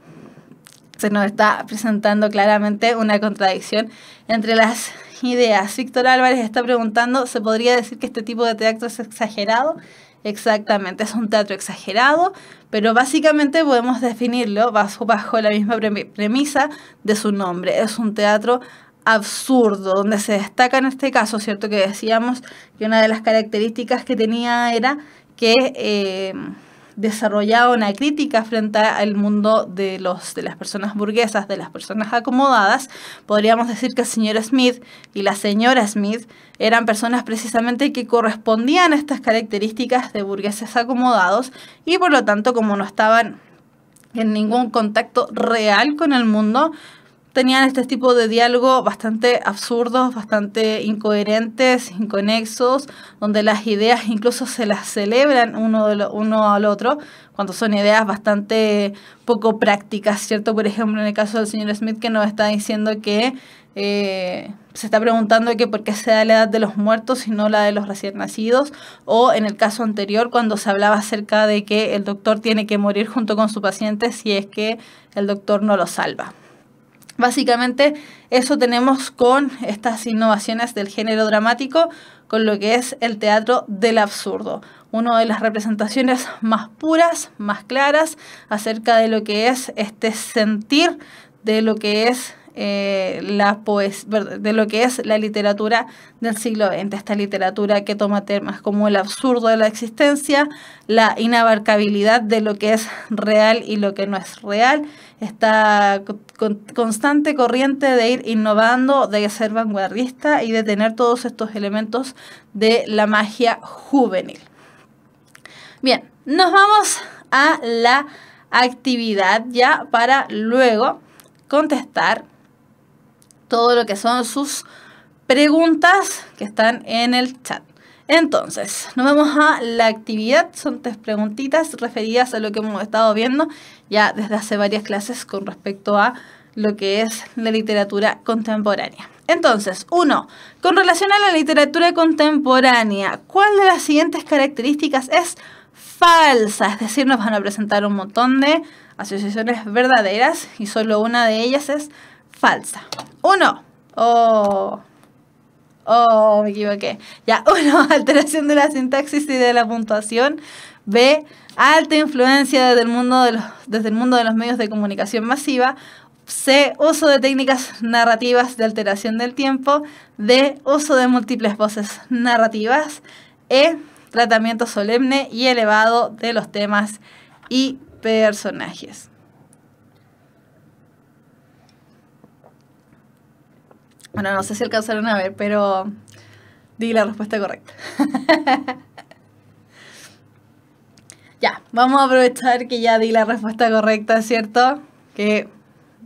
se nos está presentando claramente una contradicción entre las ideas. Víctor Álvarez está preguntando, ¿se podría decir que este tipo de teatro es exagerado? Exactamente, es un teatro exagerado, pero básicamente podemos definirlo bajo la misma premisa de su nombre. Es un teatro absurdo, donde se destaca en este caso, ¿cierto?, que decíamos que una de las características que tenía era que desarrollaba una crítica frente al mundo de las personas burguesas, de las personas acomodadas. Podríamos decir que el señor Smith y la señora Smith eran personas precisamente que correspondían a estas características de burgueses acomodados y por lo tanto, como no estaban en ningún contacto real con el mundo, tenían este tipo de diálogo bastante absurdos, bastante incoherentes, inconexos, donde las ideas incluso se las celebran uno al otro, cuando son ideas bastante poco prácticas, ¿cierto? Por ejemplo, en el caso del señor Smith, que nos está diciendo que se está preguntando que por qué se da la edad de los muertos y no la de los recién nacidos, o en el caso anterior cuando se hablaba acerca de que el doctor tiene que morir junto con su paciente si es que el doctor no lo salva. Básicamente eso tenemos con estas innovaciones del género dramático, con lo que es el teatro del absurdo. Una de las representaciones más puras, más claras, acerca de lo que es este sentir de lo que es de lo que es la literatura del siglo XX, esta literatura que toma temas como el absurdo de la existencia, la inabarcabilidad de lo que es real y lo que no es real, esta constante corriente de ir innovando, de ser vanguardista y de tener todos estos elementos de la magia juvenil. Bien, nos vamos a la actividad ya para luego contestar todo lo que son sus preguntas que están en el chat. Entonces, nos vamos a la actividad. Son 3 preguntitas referidas a lo que hemos estado viendo ya desde hace varias clases con respecto a lo que es la literatura contemporánea. Entonces, 1. Con relación a la literatura contemporánea, ¿cuál de las siguientes características es falsa? Es decir, nos van a presentar un montón de asociaciones verdaderas y solo una de ellas es falsa. 1. Me equivoqué. Ya, 1. Alteración de la sintaxis y de la puntuación. B. Alta influencia desde el mundo de los medios de comunicación masiva. C. Uso de técnicas narrativas de alteración del tiempo. D. Uso de múltiples voces narrativas. E. Tratamiento solemne y elevado de los temas y personajes. Bueno, no sé si alcanzaron a ver, pero di la respuesta correcta. Ya, vamos a aprovechar que ya di la respuesta correcta, ¿cierto? Que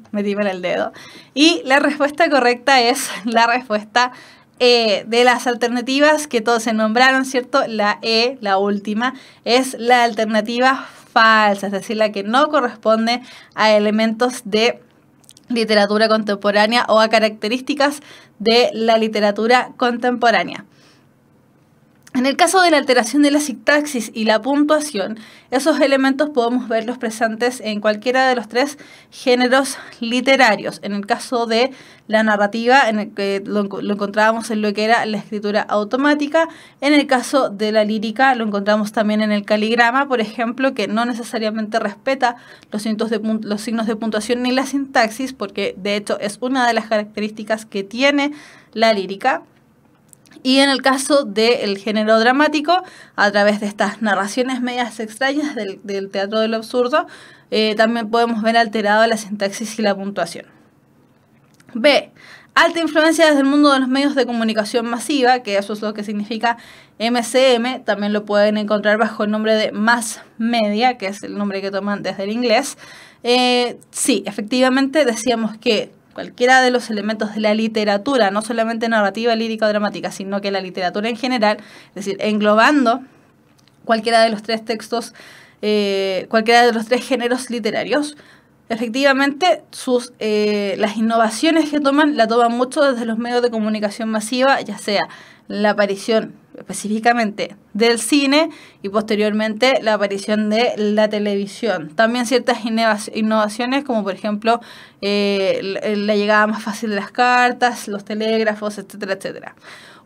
metí mal el dedo. Y la respuesta correcta es la respuesta de las alternativas que todos se nombraron, ¿cierto? La E, la última, es la alternativa falsa, es decir, la que no corresponde a elementos de literatura contemporánea o a características de la literatura contemporánea. En el caso de la alteración de la sintaxis y la puntuación, esos elementos podemos verlos presentes en cualquiera de los 3 géneros literarios. En el caso de la narrativa, en el que lo encontrábamos en lo que era la escritura automática. En el caso de la lírica, lo encontramos también en el caligrama, por ejemplo, que no necesariamente respeta los signos de puntuación ni la sintaxis, porque de hecho es una de las características que tiene la lírica. Y en el caso del género dramático, a través de estas narraciones medias extrañas del teatro del absurdo, también podemos ver alterada la sintaxis y la puntuación. B. Alta influencia desde el mundo de los medios de comunicación masiva, que eso es lo que significa MCM, también lo pueden encontrar bajo el nombre de mass media, que es el nombre que toman desde el inglés. Sí, efectivamente decíamos que cualquiera de los elementos de la literatura, no solamente narrativa, lírica o dramática, sino que la literatura en general, es decir, englobando cualquiera de los 3 textos, cualquiera de los 3 géneros literarios, efectivamente las innovaciones que toman, la toman mucho desde los medios de comunicación masiva, ya sea la aparición específicamente del cine y posteriormente la aparición de la televisión. También ciertas innovaciones como por ejemplo la llegada más fácil de las cartas, los telégrafos, etcétera, etcétera.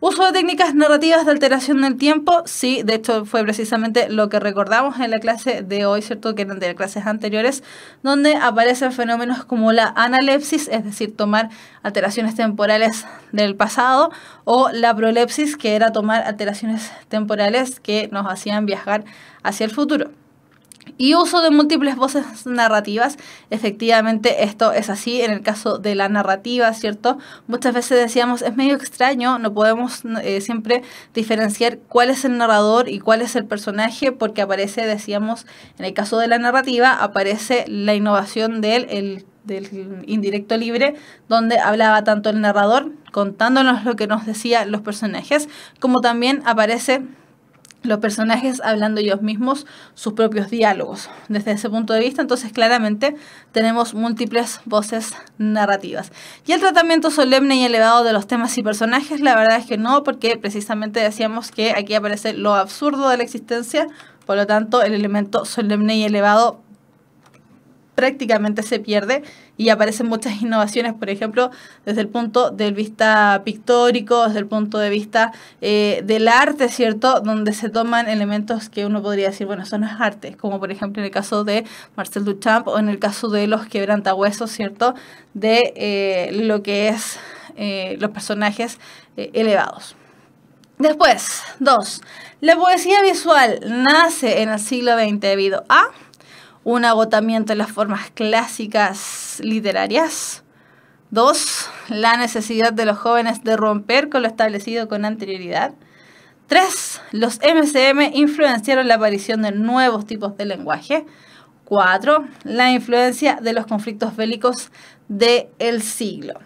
Uso de técnicas narrativas de alteración del tiempo, sí, de hecho fue precisamente lo que recordamos en la clase de hoy, ¿cierto? Que eran de las clases anteriores, donde aparecen fenómenos como la analepsis, es decir, tomar alteraciones temporales del pasado, o la prolepsis, que era tomar alteraciones temporales que nos hacían viajar hacia el futuro. Y uso de múltiples voces narrativas. Efectivamente, esto es así en el caso de la narrativa, ¿cierto? Muchas veces decíamos, es medio extraño, no podemos siempre diferenciar cuál es el narrador y cuál es el personaje, porque aparece, decíamos, en el caso de la narrativa, aparece la innovación del indirecto libre, donde hablaba tanto el narrador, contándonos lo que nos decían los personajes, como también aparece los personajes hablando ellos mismos sus propios diálogos. Desde ese punto de vista, entonces claramente tenemos múltiples voces narrativas. Y el tratamiento solemne y elevado de los temas y personajes, la verdad es que no, porque precisamente decíamos que aquí aparece lo absurdo de la existencia, por lo tanto el elemento solemne y elevado prácticamente se pierde y aparecen muchas innovaciones, por ejemplo, desde el punto de vista pictórico, desde el punto de vista del arte, ¿cierto? Donde se toman elementos que uno podría decir, bueno, eso no es arte, como por ejemplo en el caso de Marcel Duchamp o en el caso de los quebrantahuesos, ¿cierto? De lo que es los personajes elevados. Después, 2. La poesía visual nace en el siglo XX debido a un agotamiento en las formas clásicas literarias. 2. La necesidad de los jóvenes de romper con lo establecido con anterioridad. 3. Los MCM influenciaron la aparición de nuevos tipos de lenguaje. 4. La influencia de los conflictos bélicos del siglo.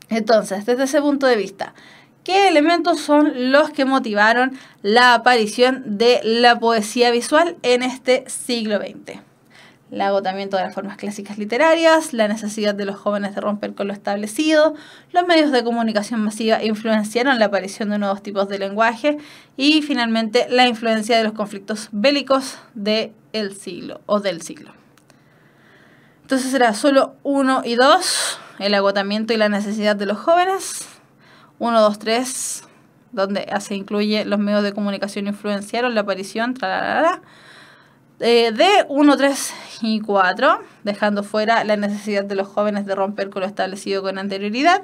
Entonces, desde ese punto de vista, ¿qué elementos son los que motivaron la aparición de la poesía visual en este siglo XX? El agotamiento de las formas clásicas literarias, la necesidad de los jóvenes de romper con lo establecido, los medios de comunicación masiva influenciaron la aparición de nuevos tipos de lenguaje y finalmente la influencia de los conflictos bélicos del siglo. Entonces será solo 1 y 2, el agotamiento y la necesidad de los jóvenes. 1, 2, 3, donde se incluye los medios de comunicación influenciaron la aparición, de 1, 3 y 4, dejando fuera la necesidad de los jóvenes de romper con lo establecido con anterioridad.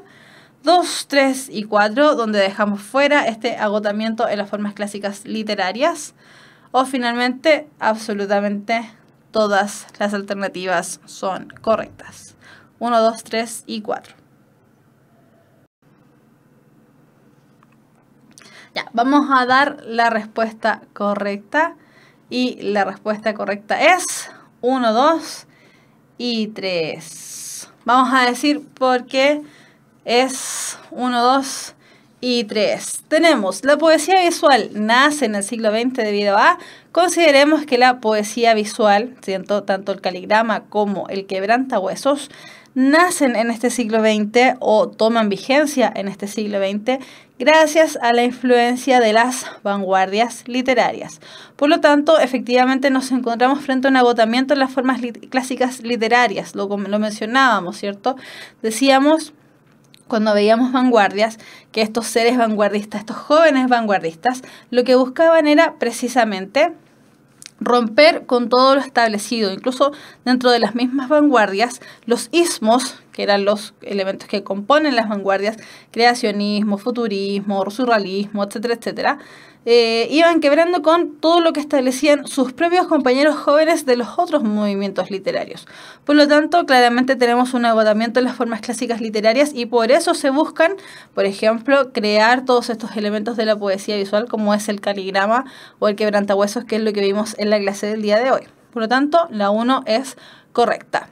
2, 3 y 4, donde dejamos fuera este agotamiento en las formas clásicas literarias. O finalmente, absolutamente todas las alternativas son correctas. 1, 2, 3 y 4. Ya, vamos a dar la respuesta correcta. Y la respuesta correcta es 1, 2 y 3. Vamos a decir por qué es 1, 2 y 3. Tenemos, la poesía visual nace en el siglo XX debido a, consideremos que la poesía visual, ¿cierto? Tanto el caligrama como el quebrantahuesos, nacen en este siglo XX o toman vigencia en este siglo XX gracias a la influencia de las vanguardias literarias. Por lo tanto, efectivamente nos encontramos frente a un agotamiento en las formas clásicas literarias, lo mencionábamos, ¿cierto? Decíamos, cuando veíamos vanguardias, que estos seres vanguardistas, estos jóvenes vanguardistas, lo que buscaban era precisamente romper con todo lo establecido, incluso dentro de las mismas vanguardias, los ismos, que eran los elementos que componen las vanguardias, creacionismo, futurismo, surrealismo, etcétera, etcétera, iban quebrando con todo lo que establecían sus propios compañeros jóvenes de los otros movimientos literarios. Por lo tanto, claramente tenemos un agotamiento en las formas clásicas literarias y por eso se buscan, por ejemplo, crear todos estos elementos de la poesía visual como es el caligrama o el quebrantahuesos, que es lo que vimos en la clase del día de hoy. Por lo tanto, la 1 es correcta.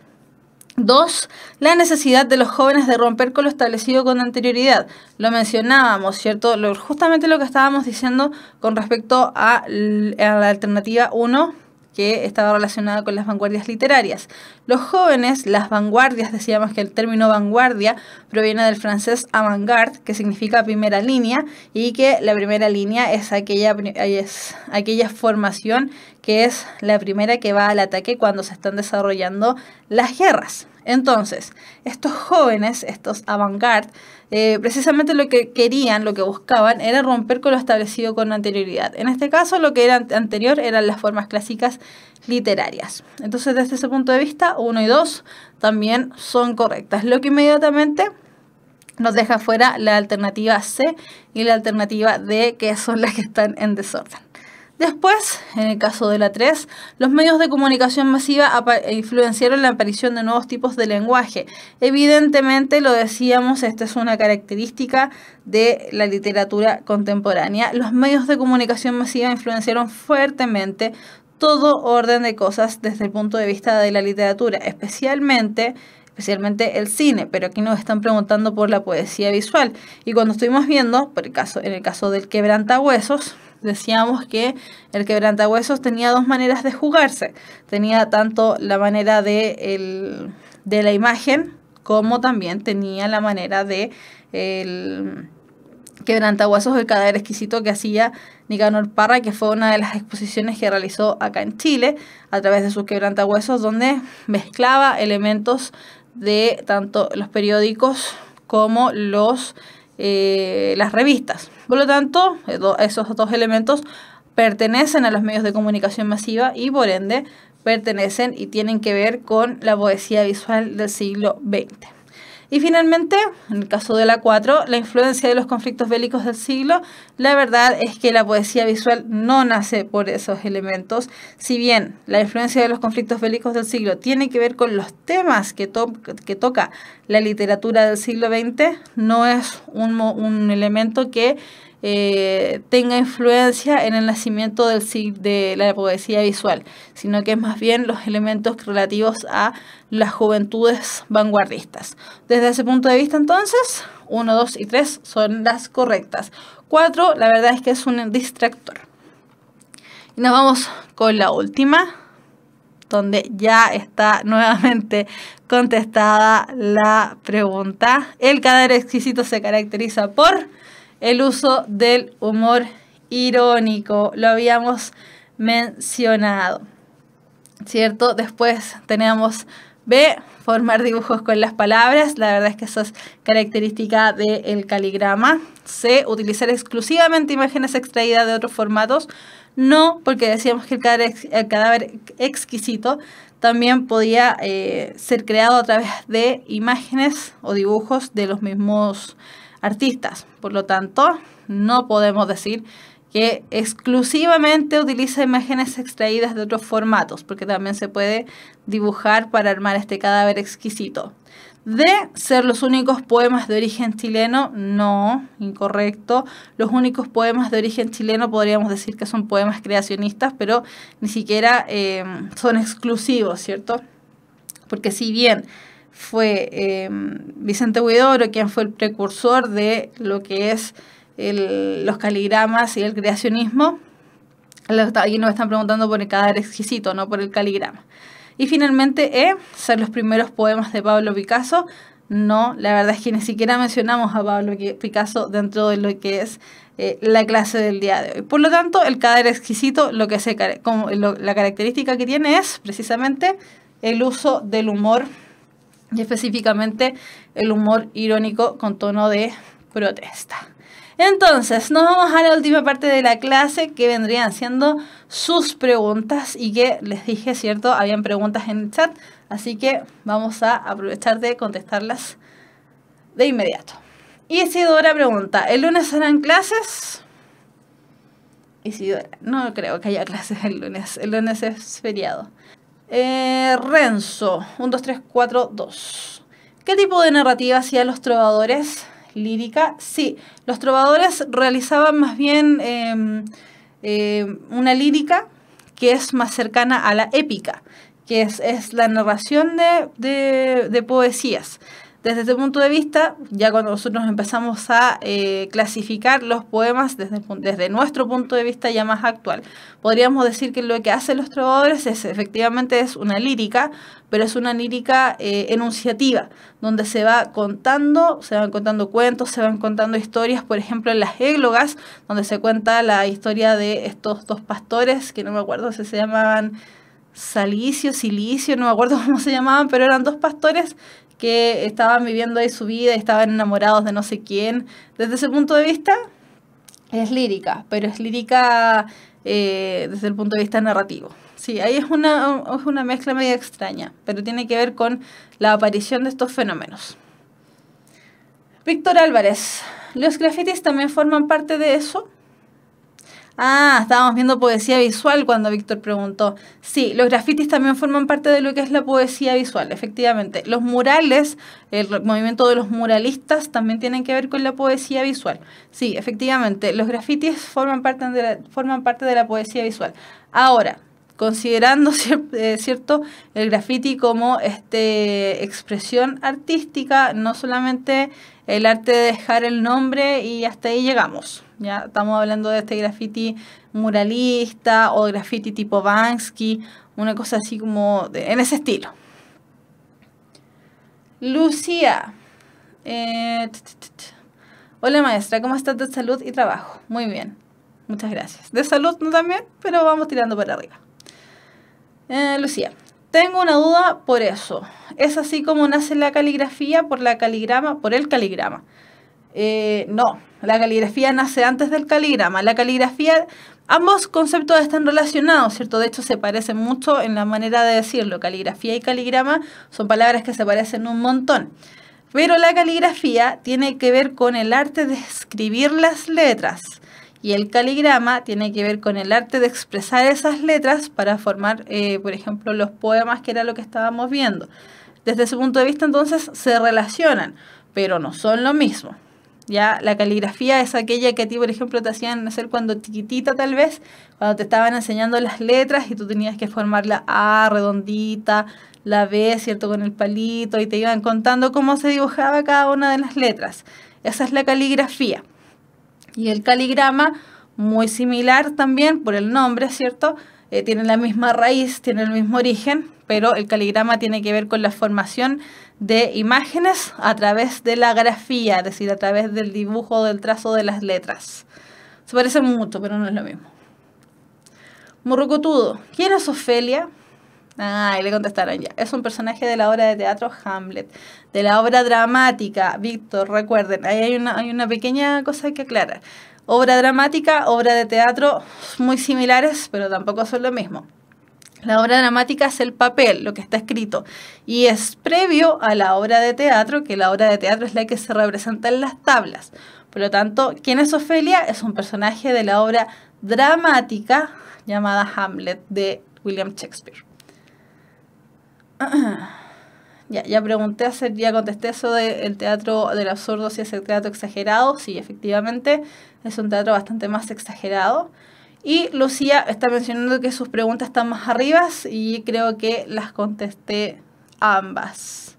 2. La necesidad de los jóvenes de romper con lo establecido con anterioridad. Lo mencionábamos, ¿cierto? Justamente lo que estábamos diciendo con respecto a la alternativa 1, que estaba relacionada con las vanguardias literarias. Los jóvenes, las vanguardias, decíamos que el término vanguardia proviene del francés avant-garde, que significa primera línea, y que la primera línea es aquella formación que es la primera que va al ataque cuando se están desarrollando las guerras. Entonces, estos jóvenes, estos avant-garde, precisamente lo que querían, lo que buscaban, era romper con lo establecido con anterioridad. En este caso, lo que era anterior eran las formas clásicas literarias. Entonces, desde ese punto de vista, 1 y 2 también son correctas, lo que inmediatamente nos deja fuera la alternativa C y la alternativa D, que son las que están en desorden. Después, en el caso de la 3, los medios de comunicación masiva influenciaron la aparición de nuevos tipos de lenguaje. Evidentemente, lo decíamos, esta es una característica de la literatura contemporánea. Los medios de comunicación masiva influenciaron fuertemente todo orden de cosas desde el punto de vista de la literatura, especialmente el cine, pero aquí nos están preguntando por la poesía visual. Y cuando estuvimos viendo, en el caso del quebrantahuesos, decíamos que el quebrantahuesos tenía dos maneras de jugarse. Tenía tanto la manera de la imagen, como también tenía la manera de el quebrantahuesos, el cadáver exquisito que hacía Nicanor Parra, que fue una de las exposiciones que realizó acá en Chile a través de sus quebrantahuesos, donde mezclaba elementos de tanto los periódicos como las revistas. Por lo tanto, esos dos elementos pertenecen a los medios de comunicación masiva y por ende pertenecen y tienen que ver con la poesía visual del siglo XX. Y finalmente, en el caso de la 4, la influencia de los conflictos bélicos del siglo, la verdad es que la poesía visual no nace por esos elementos. Si bien la influencia de los conflictos bélicos del siglo tiene que ver con los temas que toca la literatura del siglo XX, no es un elemento que tenga influencia en el nacimiento de la poesía visual, sino que es más bien los elementos relativos a las juventudes vanguardistas. Desde ese punto de vista, entonces, 1, 2 y 3 son las correctas. 4, la verdad es que es un distractor. Y nos vamos con la última, donde ya está nuevamente contestada la pregunta. El cadáver exquisito se caracteriza por el uso del humor irónico, lo habíamos mencionado, ¿cierto? Después tenemos B, formar dibujos con las palabras, la verdad es que eso es característica del caligrama. C, utilizar exclusivamente imágenes extraídas de otros formatos, no, porque decíamos que el cadáver exquisito también podía ser creado a través de imágenes o dibujos de los mismos artistas. Por lo tanto, no podemos decir que exclusivamente utiliza imágenes extraídas de otros formatos, porque también se puede dibujar para armar este cadáver exquisito. De ser los únicos poemas de origen chileno, no, incorrecto. Los únicos poemas de origen chileno podríamos decir que son poemas creacionistas, pero ni siquiera son exclusivos, ¿cierto? Porque si bien fue Vicente Huidobro quien fue el precursor de lo que es los caligramas y el creacionismo, aquí nos están preguntando por el cadáver exquisito, no por el caligrama. Y finalmente ser los primeros poemas de Pablo Picasso, no, la verdad es que ni siquiera mencionamos a Pablo Picasso dentro de lo que es la clase del día de hoy. Por lo tanto, el cadáver exquisito, la característica que tiene es precisamente el uso del humor, y específicamente el humor irónico con tono de protesta. Entonces, nos vamos a la última parte de la clase, que vendrían siendo sus preguntas, y que les dije, ¿cierto? Habían preguntas en el chat, así que vamos a aprovechar de contestarlas de inmediato. Isidora pregunta, ¿el lunes harán clases? Isidora, no creo que haya clases el lunes es feriado. Renzo, 1, 2, 3, 4, 2. ¿Qué tipo de narrativa hacían los trovadores? Lírica. Sí, los trovadores realizaban más bien una lírica que es más cercana a la épica, que es la narración de poesías. Desde este punto de vista, ya cuando nosotros empezamos a clasificar los poemas desde nuestro punto de vista ya más actual, podríamos decir que lo que hacen los trovadores efectivamente es una lírica, pero es una lírica enunciativa, donde se van contando cuentos, se van contando historias, por ejemplo en las églogas, donde se cuenta la historia de estos dos pastores, que no me acuerdo si se llamaban Silicio, no me acuerdo cómo se llamaban, pero eran dos pastores que estaban viviendo ahí su vida y estaban enamorados de no sé quién. Desde ese punto de vista es lírica, pero es lírica desde el punto de vista narrativo. Sí, ahí es una mezcla media extraña, pero tiene que ver con la aparición de estos fenómenos. Víctor Álvarez, ¿los grafitis también forman parte de eso? Ah, estábamos viendo poesía visual cuando Víctor preguntó. Sí, los grafitis también forman parte de lo que es la poesía visual, efectivamente. Los murales, el movimiento de los muralistas también tienen que ver con la poesía visual. Sí, efectivamente, los grafitis forman parte de la poesía visual. Ahora, considerando cierto el graffiti como expresión artística, no solamente el arte de dejar el nombre y hasta ahí llegamos. Ya estamos hablando de este graffiti muralista o graffiti tipo Banksy, una cosa así como en ese estilo. Lucía. Hola maestra, ¿cómo estás de salud y trabajo? Muy bien, muchas gracias. De salud no también, pero vamos tirando para arriba. Lucía, tengo una duda por eso. ¿Es así como nace la caligrafía por el caligrama? No, la caligrafía nace antes del caligrama. La caligrafía, ambos conceptos están relacionados, ¿cierto? De hecho, se parecen mucho en la manera de decirlo. Caligrafía y caligrama son palabras que se parecen un montón. Pero la caligrafía tiene que ver con el arte de escribir las letras. Y el caligrama tiene que ver con el arte de expresar esas letras para formar, por ejemplo, los poemas, que era lo que estábamos viendo. Desde ese punto de vista, entonces, se relacionan, pero no son lo mismo. Ya la caligrafía es aquella que a ti, por ejemplo, te hacían hacer cuando chiquitita, tal vez, cuando te estaban enseñando las letras y tú tenías que formar la A redondita, la B, ¿cierto?, con el palito, y te iban contando cómo se dibujaba cada una de las letras. Esa es la caligrafía. Y el caligrama, muy similar también por el nombre, ¿cierto? Tiene la misma raíz, tiene el mismo origen, pero el caligrama tiene que ver con la formación de imágenes a través de la grafía, es decir, a través del dibujo, del trazo de las letras. Se parecen mucho, pero no es lo mismo. Morrocotudo, ¿quién es Ofelia? Ah, y le contestaron ya. Es un personaje de la obra de teatro Hamlet, de la obra dramática. Víctor, recuerden, ahí hay una pequeña cosa que aclarar. Obra dramática, obra de teatro, muy similares, pero tampoco son lo mismo. La obra dramática es el papel, lo que está escrito, y es previo a la obra de teatro, que la obra de teatro es la que se representa en las tablas. Por lo tanto, ¿quién es Ofelia? Es un personaje de la obra dramática llamada Hamlet de William Shakespeare. Ya pregunté, ya contesté eso del teatro del absurdo, si es el teatro exagerado. Sí, efectivamente, es un teatro bastante más exagerado. Y Lucía está mencionando que sus preguntas están más arriba y creo que las contesté ambas.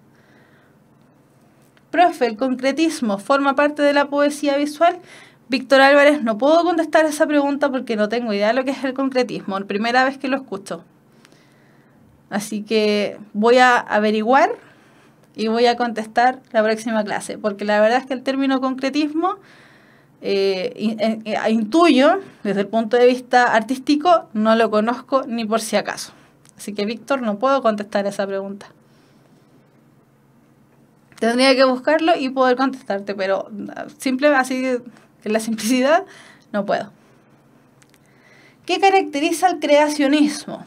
Profe, ¿el concretismo forma parte de la poesía visual? Víctor Álvarez, no puedo contestar esa pregunta porque no tengo idea de lo que es el concretismo. Es la primera vez que lo escucho. Así que voy a averiguar y voy a contestar la próxima clase, porque la verdad es que el término concretismo, intuyo, desde el punto de vista artístico, no lo conozco ni por si acaso. Así que, Víctor, no puedo contestar esa pregunta. Tendría que buscarlo y poder contestarte, pero así en la simplicidad, no puedo. ¿Qué caracteriza el creacionismo?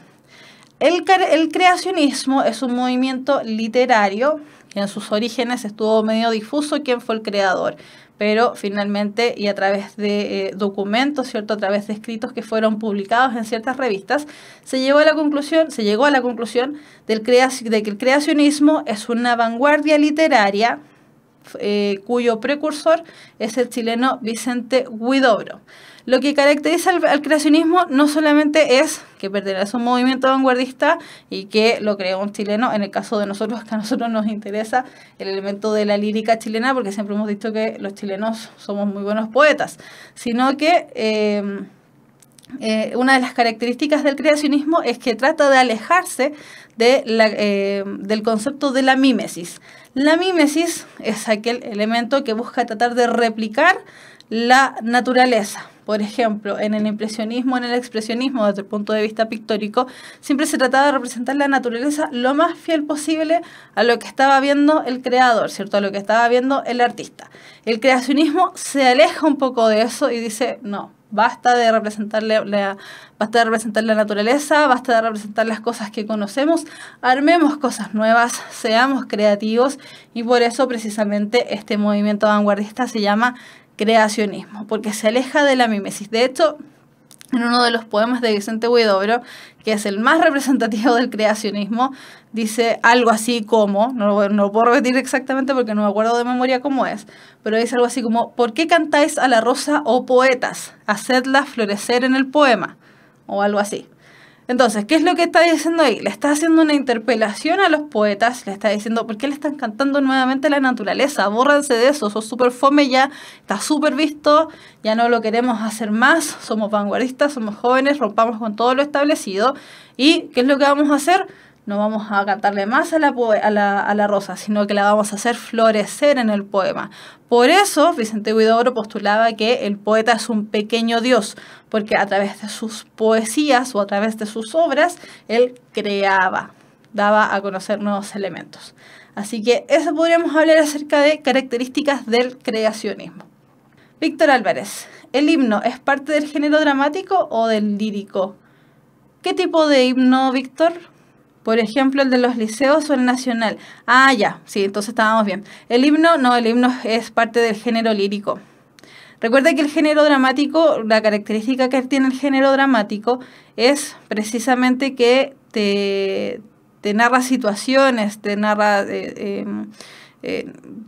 El creacionismo es un movimiento literario que en sus orígenes estuvo medio difuso quién fue el creador, pero finalmente y a través de documentos, ¿cierto?, a través de escritos que fueron publicados en ciertas revistas, se llegó a la conclusión de que el creacionismo es una vanguardia literaria cuyo precursor es el chileno Vicente Huidobro. Lo que caracteriza al creacionismo no solamente es que pertenece a un movimiento vanguardista y que lo creó un chileno, en el caso de nosotros, que a nosotros nos interesa el elemento de la lírica chilena, porque siempre hemos dicho que los chilenos somos muy buenos poetas, sino que una de las características del creacionismo es que trata de alejarse del concepto de la mímesis. La mímesis es aquel elemento que busca tratar de replicar la naturaleza. Por ejemplo, en el impresionismo, en el expresionismo, desde el punto de vista pictórico, siempre se trataba de representar la naturaleza lo más fiel posible a lo que estaba viendo el creador, ¿cierto?, a lo que estaba viendo el artista. El creacionismo se aleja un poco de eso y dice, no, basta de representar la naturaleza, basta de representar las cosas que conocemos, armemos cosas nuevas, seamos creativos, y por eso precisamente este movimiento vanguardista se llama creacionismo, porque se aleja de la mímesis. De hecho, en uno de los poemas de Vicente Huidobro, que es el más representativo del creacionismo, dice algo así como, no lo puedo repetir exactamente porque no me acuerdo de memoria cómo es, pero dice algo así como: ¿por qué cantáis a la rosa, oh poetas? Hacedla florecer en el poema, o algo así. Entonces, ¿qué es lo que está diciendo ahí? Le está haciendo una interpelación a los poetas, le está diciendo: ¿por qué le están cantando nuevamente la naturaleza? Bórranse de eso, sos súper fome ya, está súper visto, ya no lo queremos hacer más, somos vanguardistas, somos jóvenes, rompamos con todo lo establecido. ¿Y qué es lo que vamos a hacer? No vamos a cantarle más a la rosa, sino que la vamos a hacer florecer en el poema. Por eso Vicente Huidobro postulaba que el poeta es un pequeño Dios, porque a través de sus poesías o a través de sus obras, él creaba, daba a conocer nuevos elementos. Así que eso podríamos hablar acerca de características del creacionismo. Víctor Álvarez, ¿el himno es parte del género dramático o del lírico? ¿Qué tipo de himno, Víctor? Por ejemplo, el de los liceos o el nacional. Ah, ya, sí, entonces estábamos bien. El himno es parte del género lírico. Recuerda que el género dramático, la característica que tiene el género dramático es precisamente que te narra situaciones, te narra,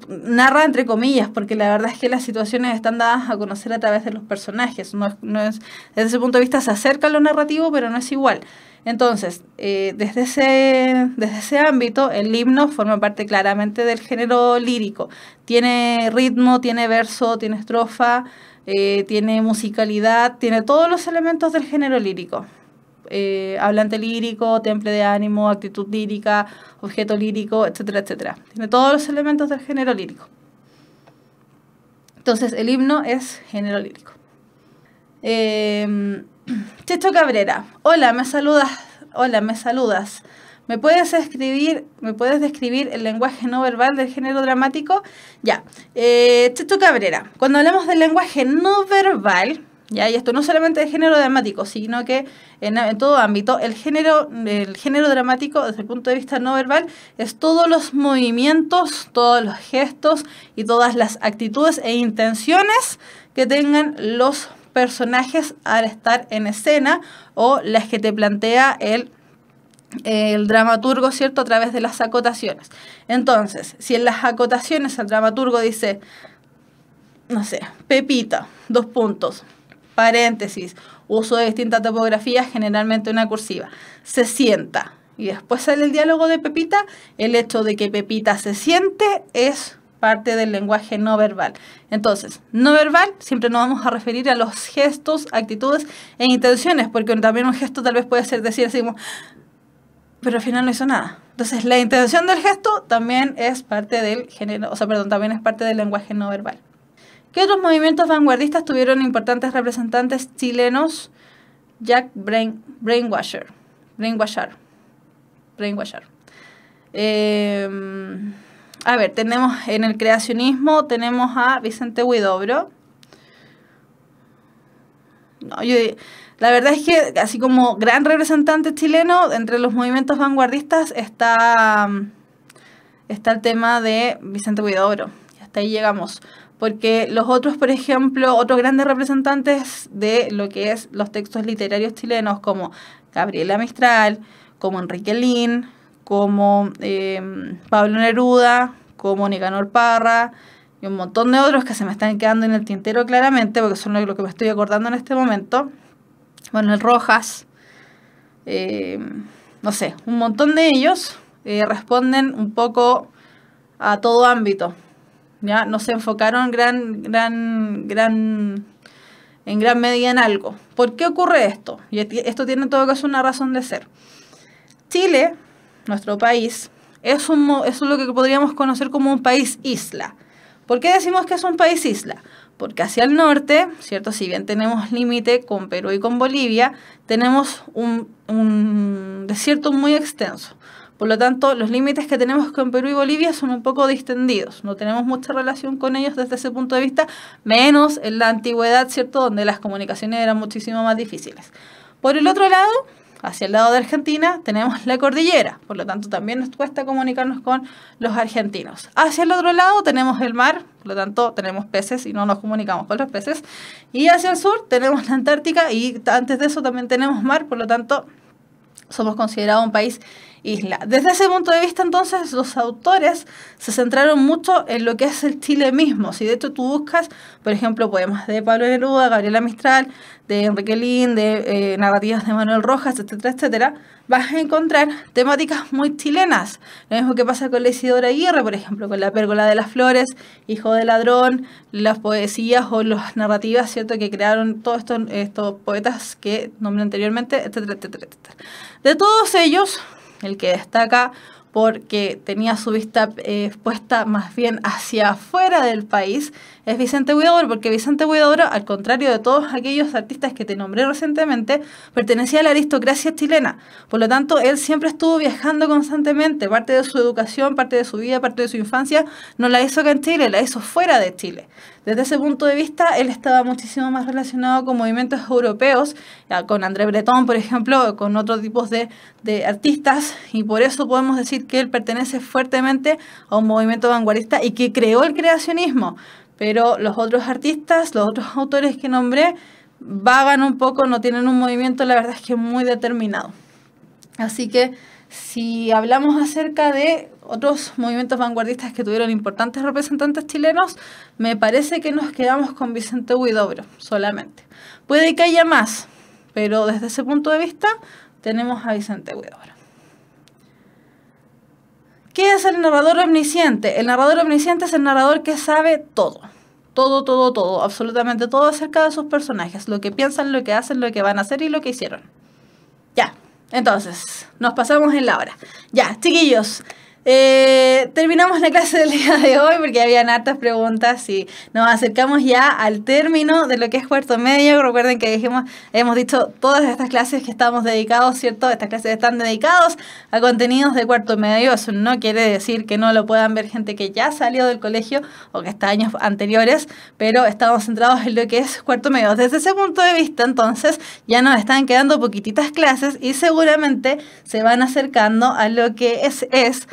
narra entre comillas, porque la verdad es que las situaciones están dadas a conocer a través de los personajes. No es, desde ese punto de vista se acerca a lo narrativo, pero no es igual. Entonces, desde ese ámbito, el himno forma parte claramente del género lírico. Tiene ritmo, tiene verso, tiene estrofa, tiene musicalidad, tiene todos los elementos del género lírico. Hablante lírico, temple de ánimo, actitud lírica, objeto lírico, etcétera, etcétera. Tiene todos los elementos del género lírico. Entonces, el himno es género lírico. Checho Cabrera, hola, me saludas. ¿Me puedes describir el lenguaje no verbal del género dramático? Ya. Checho Cabrera, cuando hablamos del lenguaje no verbal, ya, y esto no solamente del género dramático, sino que en todo ámbito, el género dramático, desde el punto de vista no verbal, es todos los movimientos, todos los gestos y todas las actitudes e intenciones que tengan los personajes al estar en escena, o las que te plantea el dramaturgo, ¿cierto?, a través de las acotaciones. Entonces, si en las acotaciones el dramaturgo dice, no sé, Pepita, paréntesis, uso de distintas tipografías, generalmente una cursiva, se sienta, y después sale el diálogo de Pepita, el hecho de que Pepita se siente es parte del lenguaje no verbal. Entonces, no verbal, siempre nos vamos a referir a los gestos, actitudes e intenciones, porque también un gesto tal vez puede ser decir así como, pero al final no hizo nada. Entonces, la intención del gesto también es parte del también es parte del lenguaje no verbal. ¿Qué otros movimientos vanguardistas tuvieron importantes representantes chilenos? Jack Brainwasher. A ver, tenemos en el creacionismo, tenemos a Vicente Huidobro. La verdad es que así como gran representante chileno, entre los movimientos vanguardistas está el tema de Vicente Huidobro. Y hasta ahí llegamos. Porque los otros, por ejemplo, otros grandes representantes de lo que es los textos literarios chilenos, como Gabriela Mistral, como Enrique Lin, como Pablo Neruda, como Nicanor Parra, y un montón de otros que se me están quedando en el tintero claramente, porque son lo que me estoy acordando en este momento. Manuel Rojas, no sé, un montón de ellos responden un poco a todo ámbito. ¿Ya? No se enfocaron en gran medida en algo. ¿Por qué ocurre esto? Y esto tiene en todo caso una razón de ser. Chile, nuestro país, es lo que podríamos conocer como un país isla. ¿Por qué decimos que es un país isla? Porque hacia el norte, ¿cierto? Si bien tenemos límite con Perú y con Bolivia, tenemos un desierto muy extenso. Por lo tanto, los límites que tenemos con Perú y Bolivia son un poco distendidos. No tenemos mucha relación con ellos desde ese punto de vista, menos en la antigüedad, ¿cierto?, donde las comunicaciones eran muchísimo más difíciles. Por el otro lado, hacia el lado de Argentina tenemos la cordillera, por lo tanto también nos cuesta comunicarnos con los argentinos. Hacia el otro lado tenemos el mar, por lo tanto tenemos peces y no nos comunicamos con los peces. Y hacia el sur tenemos la Antártica y antes de eso también tenemos mar, por lo tanto somos considerados un país isla. Desde ese punto de vista, entonces, los autores se centraron mucho en lo que es el Chile mismo. Si de hecho tú buscas, por ejemplo, poemas de Pablo Neruda, Gabriela Mistral, de Enrique Lin, de narrativas de Manuel Rojas, etcétera, etcétera, vas a encontrar temáticas muy chilenas. Lo mismo que pasa con la Isidora Aguirre, por ejemplo, con La Pérgola de las Flores, Hijo de Ladrón, las poesías o las narrativas, ¿cierto?, que crearon todos estos poetas que nombré anteriormente, etcétera, etcétera, etcétera. De todos ellos, el que destaca porque tenía su vista puesta más bien hacia afuera del país es Vicente Huidobro, porque Vicente Huidobro, al contrario de todos aquellos artistas que te nombré recientemente, pertenecía a la aristocracia chilena. Por lo tanto, él siempre estuvo viajando constantemente. Parte de su educación, parte de su vida, parte de su infancia, no la hizo acá en Chile, la hizo fuera de Chile. Desde ese punto de vista, él estaba muchísimo más relacionado con movimientos europeos, con André Breton, por ejemplo, con otros tipos de artistas, y por eso podemos decir que él pertenece fuertemente a un movimiento vanguardista y que creó el creacionismo. Pero los otros artistas, los otros autores que nombré, vagan un poco, no tienen un movimiento, la verdad es que muy determinado. Así que si hablamos acerca de otros movimientos vanguardistas que tuvieron importantes representantes chilenos, me parece que nos quedamos con Vicente Huidobro solamente. Puede que haya más, pero desde ese punto de vista tenemos a Vicente Huidobro. ¿Qué es el narrador omnisciente? El narrador omnisciente es el narrador que sabe todo. Todo, absolutamente todo acerca de sus personajes. Lo que piensan, lo que hacen, lo que van a hacer y lo que hicieron. Ya, entonces, nos pasamos en la hora. Ya, chiquillos, terminamos la clase del día de hoy porque habían hartas preguntas y nos acercamos ya al término de lo que es cuarto medio. Recuerden que hemos dicho todas estas clases que estamos dedicados, ¿cierto? Estas clases están dedicadas a contenidos de cuarto medio. Eso no quiere decir que no lo puedan ver gente que ya salió del colegio o que está años anteriores, pero estamos centrados en lo que es cuarto medio. Desde ese punto de vista, entonces, ya nos están quedando poquititas clases y seguramente se van acercando a lo que es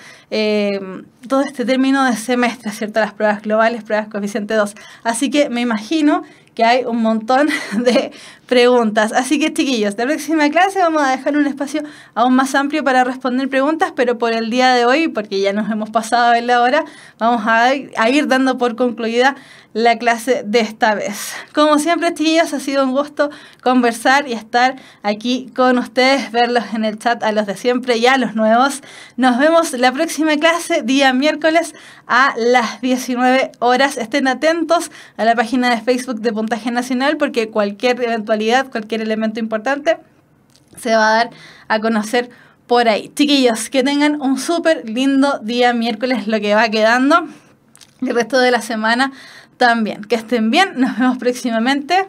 todo este término de semestre, ¿cierto? Las pruebas globales, pruebas coeficiente 2. Así que me imagino que hay un montón de preguntas. Así que, chiquillos, la próxima clase vamos a dejar un espacio aún más amplio para responder preguntas, pero por el día de hoy, porque ya nos hemos pasado en la hora, vamos a ir dando por concluida la clase de esta vez. Como siempre, chiquillos, ha sido un gusto conversar y estar aquí con ustedes, verlos en el chat a los de siempre y a los nuevos. Nos vemos la próxima clase, día miércoles a las 19 horas. Estén atentos a la página de Facebook de Puntaje Nacional porque cualquier eventualidad, cualquier elemento importante se va a dar a conocer por ahí. Chiquillos, que tengan un súper lindo día miércoles, lo que va quedando, y el resto de la semana también. Que estén bien, nos vemos próximamente.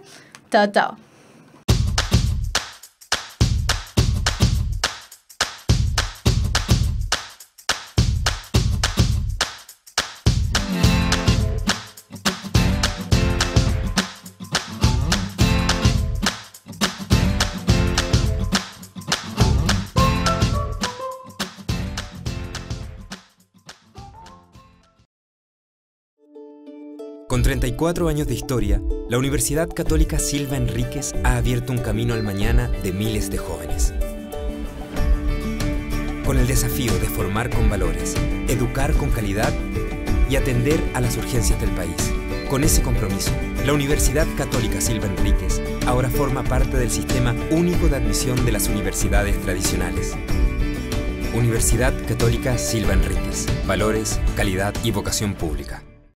Chao, chao. Con 34 años de historia, la Universidad Católica Silva Enríquez ha abierto un camino al mañana de miles de jóvenes. Con el desafío de formar con valores, educar con calidad y atender a las urgencias del país. Con ese compromiso, la Universidad Católica Silva Enríquez ahora forma parte del sistema único de admisión de las universidades tradicionales. Universidad Católica Silva Enríquez. Valores, calidad y vocación pública.